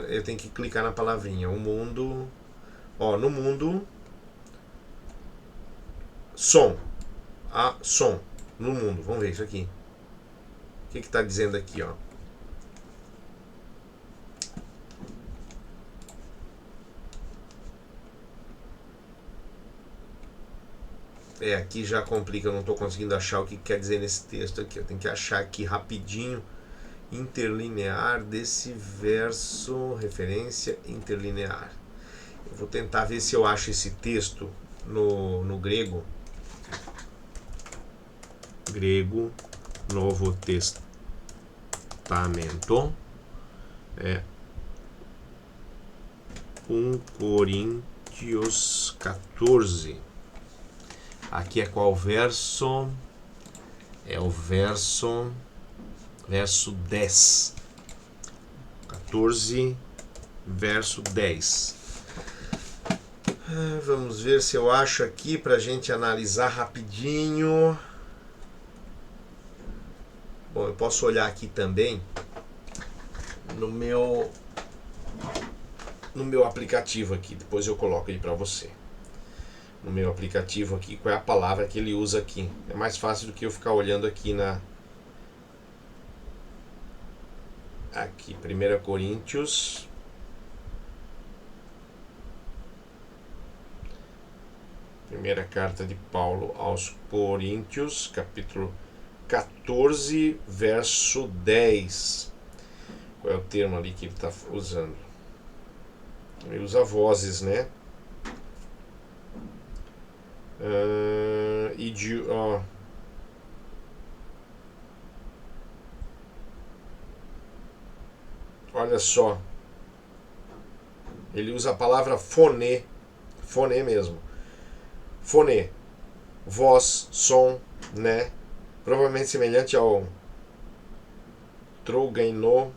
Eu tenho que clicar na palavrinha. O mundo. Ó, no mundo. Som. Som. No mundo. Vamos ver isso aqui. O que está dizendo aqui, ó? Aqui já complica, eu não estou conseguindo achar o que quer dizer nesse texto aqui. Eu tenho que achar aqui rapidinho. Interlinear desse verso, referência interlinear. Eu vou tentar ver se eu acho esse texto no grego. Grego, Novo Testamento. 1 Coríntios 14. Aqui é qual verso? É o verso 10. 14, verso 10. Vamos ver se eu acho aqui para a gente analisar rapidinho. Bom, eu posso olhar aqui também no meu aplicativo aqui. Depois eu coloco aí para você. No meu aplicativo aqui, qual é a palavra que ele usa aqui. É mais fácil do que eu ficar olhando aqui aqui, 1 Coríntios. Primeira carta de Paulo aos Coríntios, capítulo 14, verso 10. Qual é o termo ali que ele está usando? Ele usa vozes, né? Olha só, ele usa a palavra foné mesmo, foné, voz, som, né? Provavelmente semelhante ao trogainô,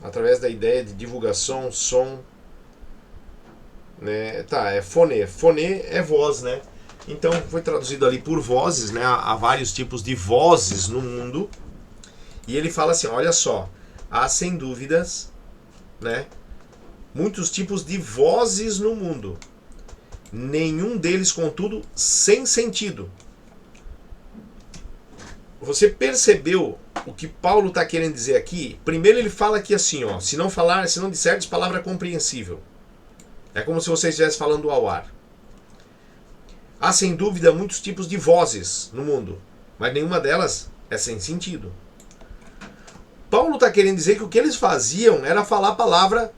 através da ideia de divulgação, som, né? Tá, é foné é voz, né? Então foi traduzido ali por vozes, né? Há vários tipos de vozes no mundo. E ele fala assim, olha só, há sem dúvidas, né, muitos tipos de vozes no mundo. Nenhum deles, contudo, sem sentido. Você percebeu o que Paulo está querendo dizer aqui? Primeiro ele fala aqui assim, ó, se não disserdes palavra compreensível. É como se você estivesse falando ao ar. Há sem dúvida muitos tipos de vozes no mundo. mas nenhuma delas é sem sentido. Paulo está querendo dizer que o que eles faziam era falar palavras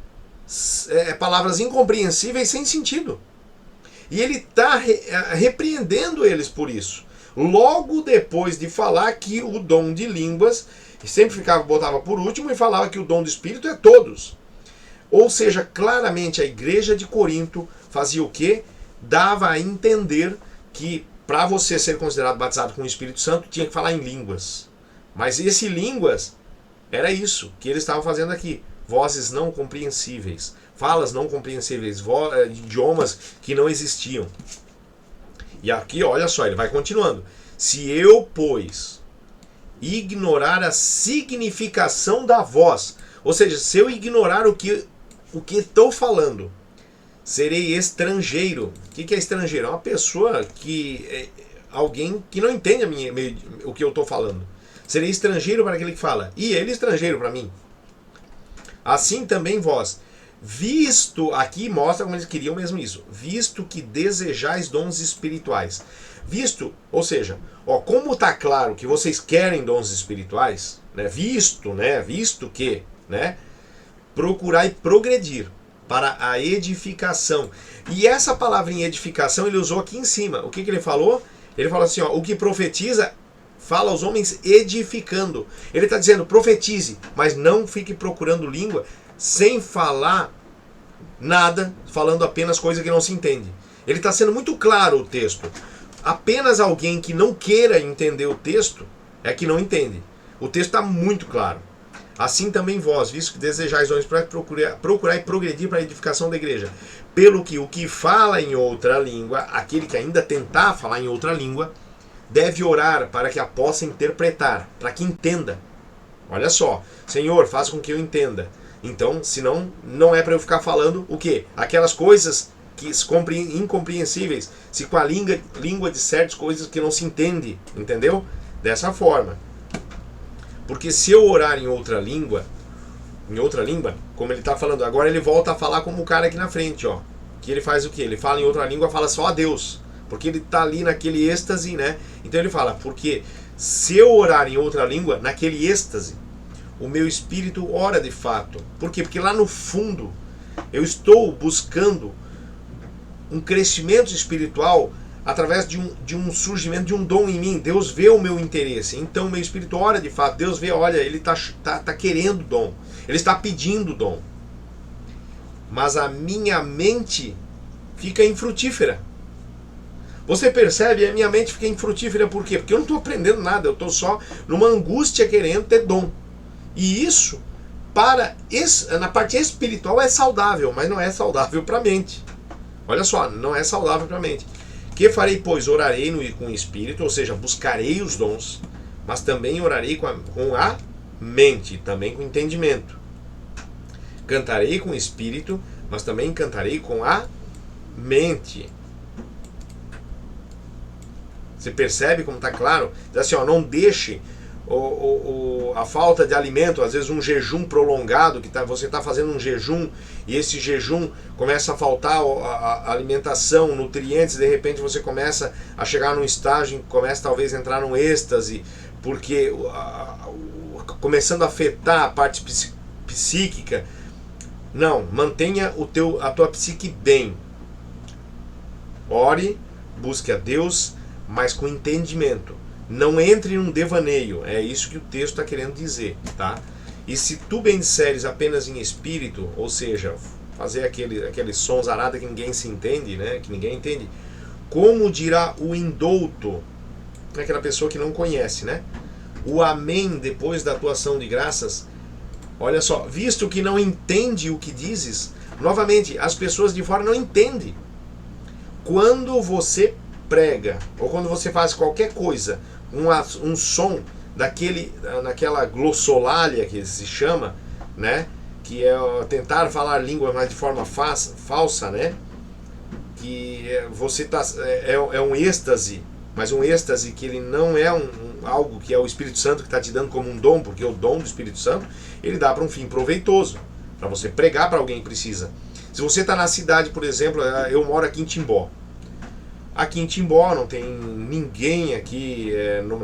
incompreensíveis sem sentido. E ele está repreendendo eles por isso. Logo depois de falar que o dom de línguas, sempre botava por último e falava que o dom do Espírito é todos. Ou seja, claramente a igreja de Corinto fazia o quê? Dava a entender que para você ser considerado batizado com o Espírito Santo, tinha que falar em línguas. Mas esse línguas era isso que eles estavam fazendo aqui. Vozes não compreensíveis, falas não compreensíveis, idiomas que não existiam. E aqui, olha só, ele vai continuando. Se eu, pois, ignorar a significação da voz, ou seja, se eu ignorar o que estou falando, serei estrangeiro. O que é estrangeiro? É uma pessoa alguém que não entende o que eu estou falando. Serei estrangeiro para aquele que fala, e ele estrangeiro para mim. Assim também vós, visto, aqui mostra como eles queriam mesmo isso, visto que desejais dons espirituais. Visto, ou seja, como está claro que vocês querem dons espirituais, visto que, procurai progredir para a edificação. E essa palavra em edificação ele usou aqui em cima. O que ele falou? Ele falou assim, o que profetiza fala aos homens edificando. Ele está dizendo, profetize, mas não fique procurando língua sem falar nada, falando apenas coisa que não se entende. Ele está sendo muito claro o texto. Apenas alguém que não queira entender o texto é que não entende. O texto está muito claro. Assim também vós, visto que desejais dons para procurar e progredir para a edificação da igreja. Pelo que o que fala em outra língua, aquele que ainda tentar falar em outra língua, deve orar para que a possa interpretar, para que entenda. Olha só, Senhor, faz com que eu entenda. Então, senão, não é para eu ficar falando o quê? Aquelas coisas que incompreensíveis, se com a língua de certas coisas que não se entende, entendeu? Dessa forma. Porque se eu orar em outra língua, como ele está falando, agora ele volta a falar como o cara aqui na frente, que ele faz o quê? Ele fala em outra língua, fala só a Deus, porque ele está ali naquele êxtase, Então ele fala, porque se eu orar em outra língua, naquele êxtase, o meu espírito ora de fato. Por quê? Porque lá no fundo, eu estou buscando um crescimento espiritual através de um surgimento de um dom em mim. Deus vê o meu interesse, então meu espírito ora de fato. Deus vê, olha, ele está querendo dom, ele está pedindo dom, mas a minha mente fica infrutífera. Você percebe? A minha mente fica infrutífera por quê? Porque eu não estou aprendendo nada, eu estou só numa angústia querendo ter dom. E isso, na parte espiritual é saudável, mas não é saudável para a mente. Olha só, não é saudável para a mente. Que farei, pois, orarei com o espírito, ou seja, buscarei os dons, mas também orarei com a mente, também com entendimento. Cantarei com o espírito, mas também cantarei com a mente. Você percebe como está claro? Diz assim, não deixe a falta de alimento, às vezes um jejum prolongado, que você está fazendo um jejum e esse jejum começa a faltar a alimentação, nutrientes, de repente você começa a chegar num estágio, começa talvez a entrar num êxtase, porque começando a afetar a parte psíquica. Não, mantenha a tua psique bem. Ore, busque a Deus, mas com entendimento. Não entre num devaneio, é isso que o texto está querendo dizer, tá? E se tu bendizeres apenas em espírito, ou seja, fazer aqueles sons arados que ninguém se entende, que ninguém entende, como dirá o indouto, aquela pessoa que não conhece, o amém depois da tua ação de graças, olha só, visto que não entende o que dizes, novamente, as pessoas de fora não entendem. Quando você prega, ou quando você faz qualquer coisa, um som naquela glossolalia que se chama, que é tentar falar língua, mas de forma falsa, que você é um êxtase, mas um êxtase que ele não é algo que é o Espírito Santo que está te dando como um dom, porque o dom do Espírito Santo ele dá para um fim proveitoso, para você pregar para alguém que precisa. Se você está na cidade, por exemplo, eu moro aqui em Timbó. Aqui em Timbó não tem ninguém aqui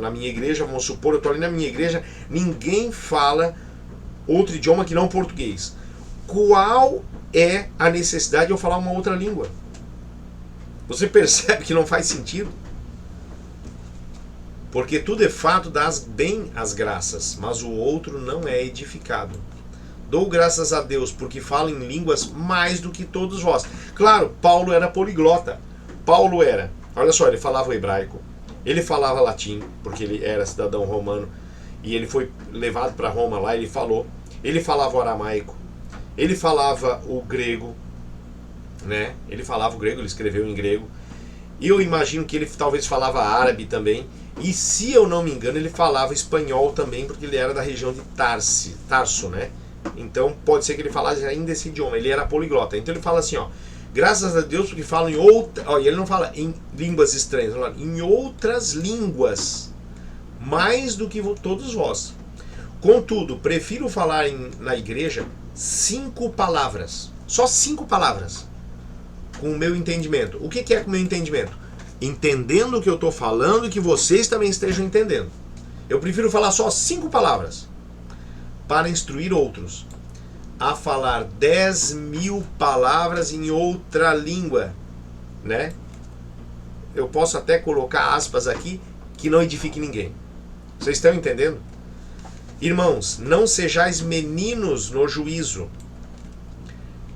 na minha igreja, vamos supor, eu estou ali na minha igreja, ninguém fala outro idioma que não português. Qual é a necessidade de eu falar uma outra língua? Você percebe que não faz sentido? Porque tu de fato dás bem as graças, mas o outro não é edificado. Dou graças a Deus porque falo em línguas mais do que todos vós. Claro, Paulo era poliglota. Paulo era, olha só, ele falava o hebraico, ele falava latim, porque ele era cidadão romano, e ele foi levado para Roma lá, ele falava o aramaico, ele falava o grego, né? Ele falava o grego, ele escreveu em grego, e eu imagino que ele talvez falava árabe também, e se eu não me engano ele falava espanhol também, porque ele era da região de Tarso, né? Então pode ser que ele falasse ainda esse idioma, ele era poliglota. Então ele fala assim, ó, graças a Deus porque falam em outra, ó, e ele não fala em línguas estranhas, ele fala em outras línguas, mais do que todos vós. Contudo, prefiro falar na igreja 5 palavras, só 5 palavras, com o meu entendimento. O que é com o meu entendimento? Entendendo o que eu estou falando e que vocês também estejam entendendo. Eu prefiro falar só 5 palavras para instruir outros a falar 10.000 palavras em outra língua, né? Eu posso até colocar aspas aqui que não edifique ninguém. Vocês estão entendendo? Irmãos, não sejais meninos no juízo.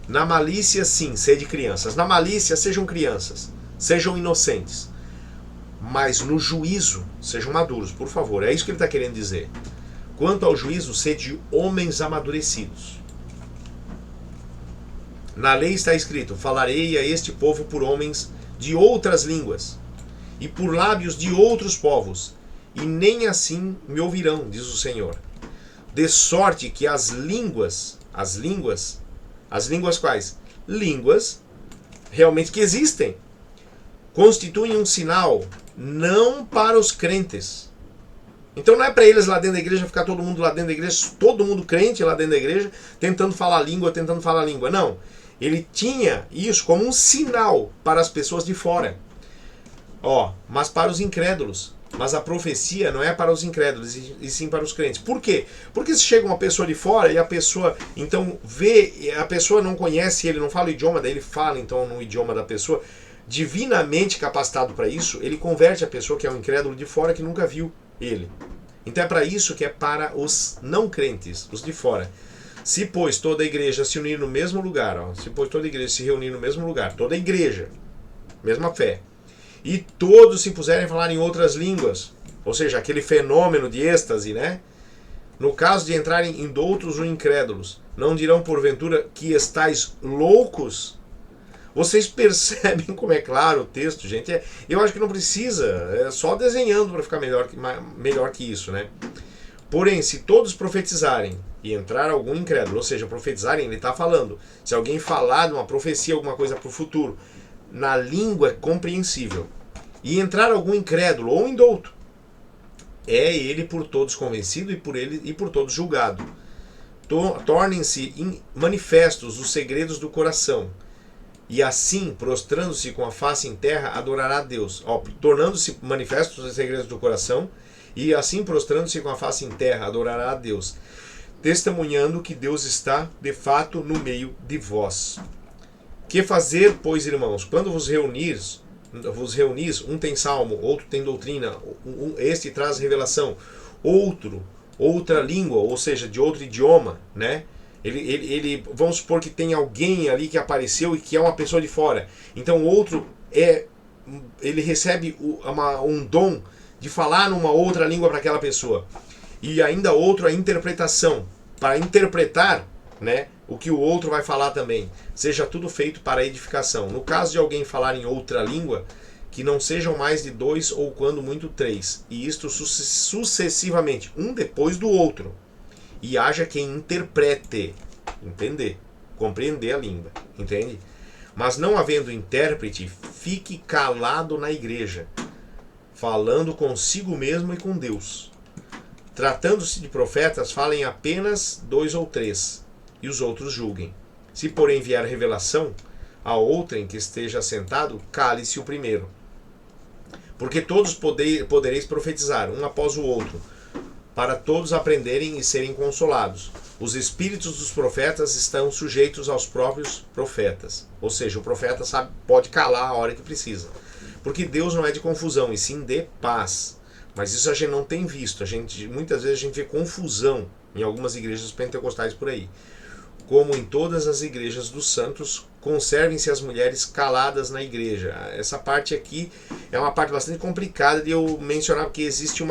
Na malícia, sim, sede crianças. Na malícia, sejam crianças. Sejam inocentes. Mas no juízo, sejam maduros, por favor. É isso que ele está querendo dizer. Quanto ao juízo, sede homens amadurecidos. Na lei está escrito, falarei a este povo por homens de outras línguas, e por lábios de outros povos, e nem assim me ouvirão, diz o Senhor. De sorte que as línguas quais? Línguas realmente que existem, constituem um sinal não para os crentes. Então não é para eles lá dentro da igreja ficar todo mundo lá dentro da igreja, todo mundo crente lá dentro da igreja, tentando falar língua. Não. Ele tinha isso como um sinal para as pessoas de fora. Mas para os incrédulos. Mas a profecia não é para os incrédulos, e sim para os crentes. Por quê? Porque se chega uma pessoa de fora e a pessoa então vê, a pessoa não conhece, ele não fala o idioma, daí ele fala então no idioma da pessoa, divinamente capacitado para isso, ele converte a pessoa que é um incrédulo de fora que nunca viu ele. Então é para isso que é para os não crentes, os de fora. Se, pois, toda a igreja se unir no mesmo lugar, se, pois, toda a igreja se reunir no mesmo lugar, toda a igreja, mesma fé, e todos se puserem a falar em outras línguas, ou seja, aquele fenômeno de êxtase, né? No caso de entrarem em doutos ou incrédulos, não dirão porventura que estáis loucos? Vocês percebem como é claro o texto, gente? Eu acho que não precisa, é só desenhando para ficar melhor que isso, né? Porém, se todos profetizarem e entrar algum incrédulo, ou seja, profetizarem, ele está falando, se alguém falar de uma profecia, alguma coisa para o futuro, na língua compreensível, e entrar algum incrédulo ou indouto, é ele por todos convencido e por todos julgado. Tornem-se manifestos os segredos do coração, e assim, prostrando-se com a face em terra, adorará a Deus. Tornando-se manifestos os segredos do coração, e assim, prostrando-se com a face em terra, adorará a Deus, testemunhando que Deus está, de fato, no meio de vós. Que fazer, pois, irmãos, quando vos reunis, um tem salmo, outro tem doutrina, este traz revelação, outra língua, ou seja, de outro idioma, né? Vamos supor que tem alguém ali que apareceu e que é uma pessoa de fora. Então outro ele recebe um dom de falar numa outra língua para aquela pessoa. E ainda outro a interpretação, para interpretar, né, o que o outro vai falar também. Seja tudo feito para edificação. No caso de alguém falar em outra língua, que não sejam mais de 2 ou quando muito 3, e isto sucessivamente, um depois do outro. E haja quem interprete, entender, compreender a língua, entende? Mas não havendo intérprete, fique calado na igreja, falando consigo mesmo e com Deus. Tratando-se de profetas, falem apenas 2 ou 3, e os outros julguem. Se porém vier revelação, a outrem que esteja sentado, cale-se o primeiro. porque todos podereis profetizar, um após o outro, para todos aprenderem e serem consolados. Os espíritos dos profetas estão sujeitos aos próprios profetas. Ou seja, o profeta pode calar a hora que precisa. Porque Deus não é de confusão, e sim de paz. Mas isso a gente não tem visto. Muitas vezes a gente vê confusão em algumas igrejas pentecostais por aí. Como em todas as igrejas dos santos, conservem-se as mulheres caladas na igreja. Essa parte aqui é uma parte bastante complicada de eu mencionar, porque existe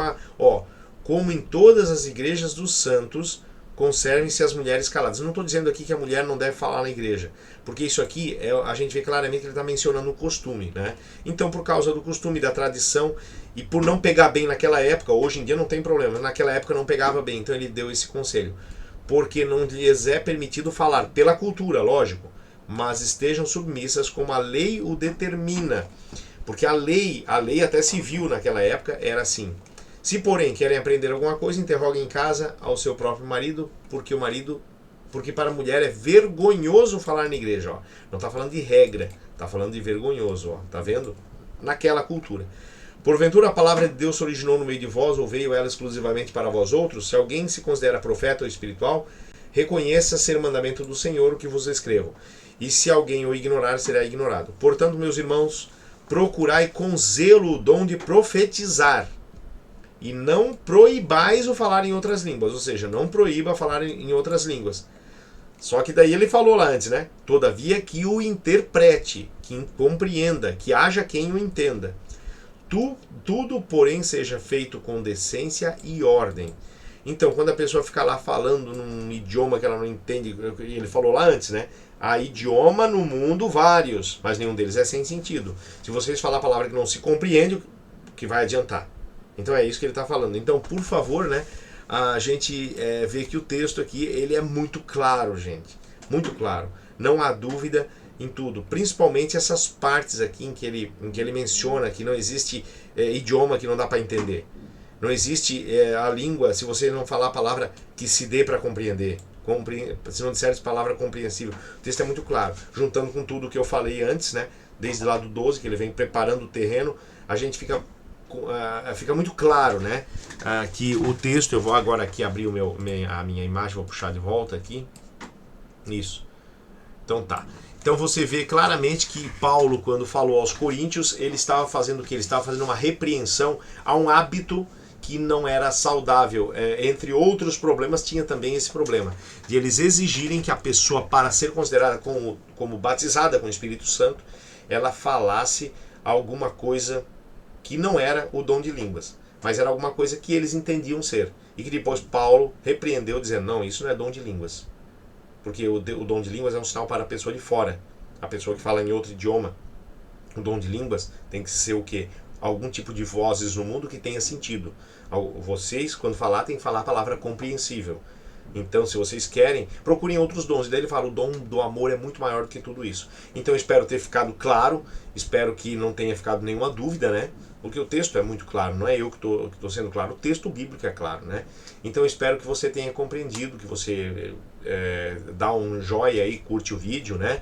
como em todas as igrejas dos santos, conservem-se as mulheres caladas. Eu não estou dizendo aqui que a mulher não deve falar na igreja, porque isso aqui a gente vê claramente que ele está mencionando o costume, né? Então, por causa do costume, da tradição, e por não pegar bem naquela época, hoje em dia não tem problema, naquela época não pegava bem, então ele deu esse conselho. Porque não lhes é permitido falar, pela cultura, lógico, mas estejam submissas como a lei o determina. Porque a lei até civil naquela época era assim: se porém querem aprender alguma coisa, interroguem em casa ao seu próprio marido, porque para a mulher é vergonhoso falar na igreja. Ó. Não está falando de regra, está falando de vergonhoso, ó. Tá vendo? Naquela cultura. Porventura a palavra de Deus se originou no meio de vós, ou veio ela exclusivamente para vós outros? Se alguém se considera profeta ou espiritual, reconheça ser mandamento do Senhor o que vos escrevo. E se alguém o ignorar, será ignorado. Portanto, meus irmãos, procurai com zelo o dom de profetizar, e não proibais o falar em outras línguas, ou seja, não proíba falar em outras línguas. Só que daí ele falou lá antes, né? Todavia que o interprete, que compreenda, que haja quem o entenda. Tudo, porém, seja feito com decência e ordem. Então, quando a pessoa fica lá falando num idioma que ela não entende, ele falou lá antes, né? Há idioma no mundo vários, mas nenhum deles é sem sentido. Se vocês falar a palavra que não se compreende, o que vai adiantar? Então é isso que ele está falando. Então, por favor, né, a gente vê que o texto aqui ele é muito claro, gente. Muito claro. Não há dúvida em tudo. Principalmente essas partes aqui em que ele menciona que não existe idioma que não dá para entender. Não existe a língua, se você não falar a palavra que se dê para compreender. Se não disser palavra compreensível. O texto é muito claro. Juntando com tudo que eu falei antes, né, desde lá do 12, que ele vem preparando o terreno, a gente fica muito claro, né, que o texto, eu vou agora aqui abrir a minha imagem, vou puxar de volta aqui, isso, então tá, então você vê claramente que Paulo, quando falou aos coríntios, ele estava fazendo o que? Ele estava fazendo uma repreensão a um hábito que não era saudável, entre outros problemas tinha também esse problema, de eles exigirem que a pessoa, para ser considerada como batizada com o Espírito Santo, ela falasse alguma coisa que não era o dom de línguas, mas era alguma coisa que eles entendiam ser. E que depois Paulo repreendeu, dizendo, não, isso não é dom de línguas. Porque o dom de línguas é um sinal para a pessoa de fora. A pessoa que fala em outro idioma. O dom de línguas tem que ser o quê? Algum tipo de vozes no mundo que tenha sentido. Vocês, quando falar, tem que falar a palavra compreensível. Então, se vocês querem, procurem outros dons. E daí ele fala, o dom do amor é muito maior do que tudo isso. Então, eu espero ter ficado claro. Espero que não tenha ficado nenhuma dúvida, né? Porque o texto é muito claro, não é eu que estou sendo claro, o texto bíblico é claro, né? Então eu espero que você tenha compreendido, que você dá um joinha aí, curte o vídeo, né?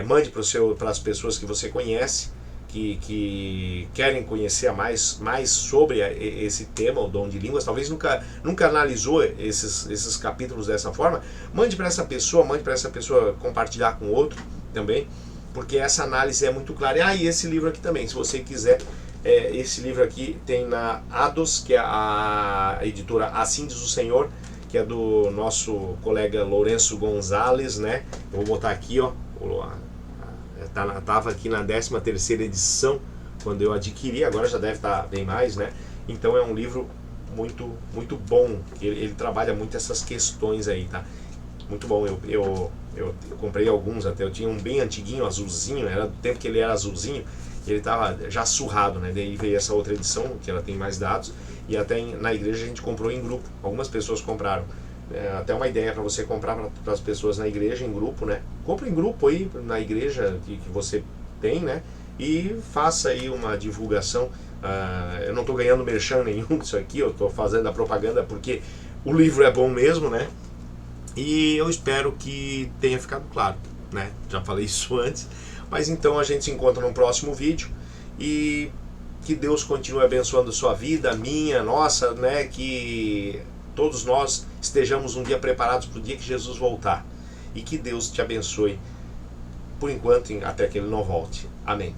Mande para as pessoas que você conhece, que querem conhecer mais sobre esse tema, o dom de línguas, talvez nunca analisou esses capítulos dessa forma, mande para essa pessoa compartilhar com outro também, porque essa análise é muito clara. E esse livro aqui também, se você quiser, esse livro aqui tem na Ados, que é a editora Assim Diz o Senhor, que é do nosso colega Lourenço Gonzalez, né? Eu vou botar aqui, ó, estava aqui na 13ª edição, quando eu adquiri, agora já deve estar bem mais, né? Então é um livro muito, muito bom, ele trabalha muito essas questões aí, tá? Muito bom, eu comprei alguns até, eu tinha um bem antiguinho, azulzinho, era do tempo que ele era azulzinho, ele estava já surrado, né? Daí veio essa outra edição, que ela tem mais dados, e até na igreja a gente comprou em grupo, algumas pessoas compraram. Até uma ideia para você comprar para as pessoas na igreja, em grupo, né? Compre em grupo aí, na igreja que você tem, né? E faça aí uma divulgação. Eu não estou ganhando merchan nenhum disso aqui, eu estou fazendo a propaganda porque o livro é bom mesmo, né? E eu espero que tenha ficado claro, né? Já falei isso antes. Mas então a gente se encontra no próximo vídeo e Que Deus continue abençoando a sua vida, a minha, a nossa, né? Que todos nós estejamos um dia preparados para o dia que Jesus voltar. E que Deus te abençoe por enquanto, até que Ele não volte. Amém.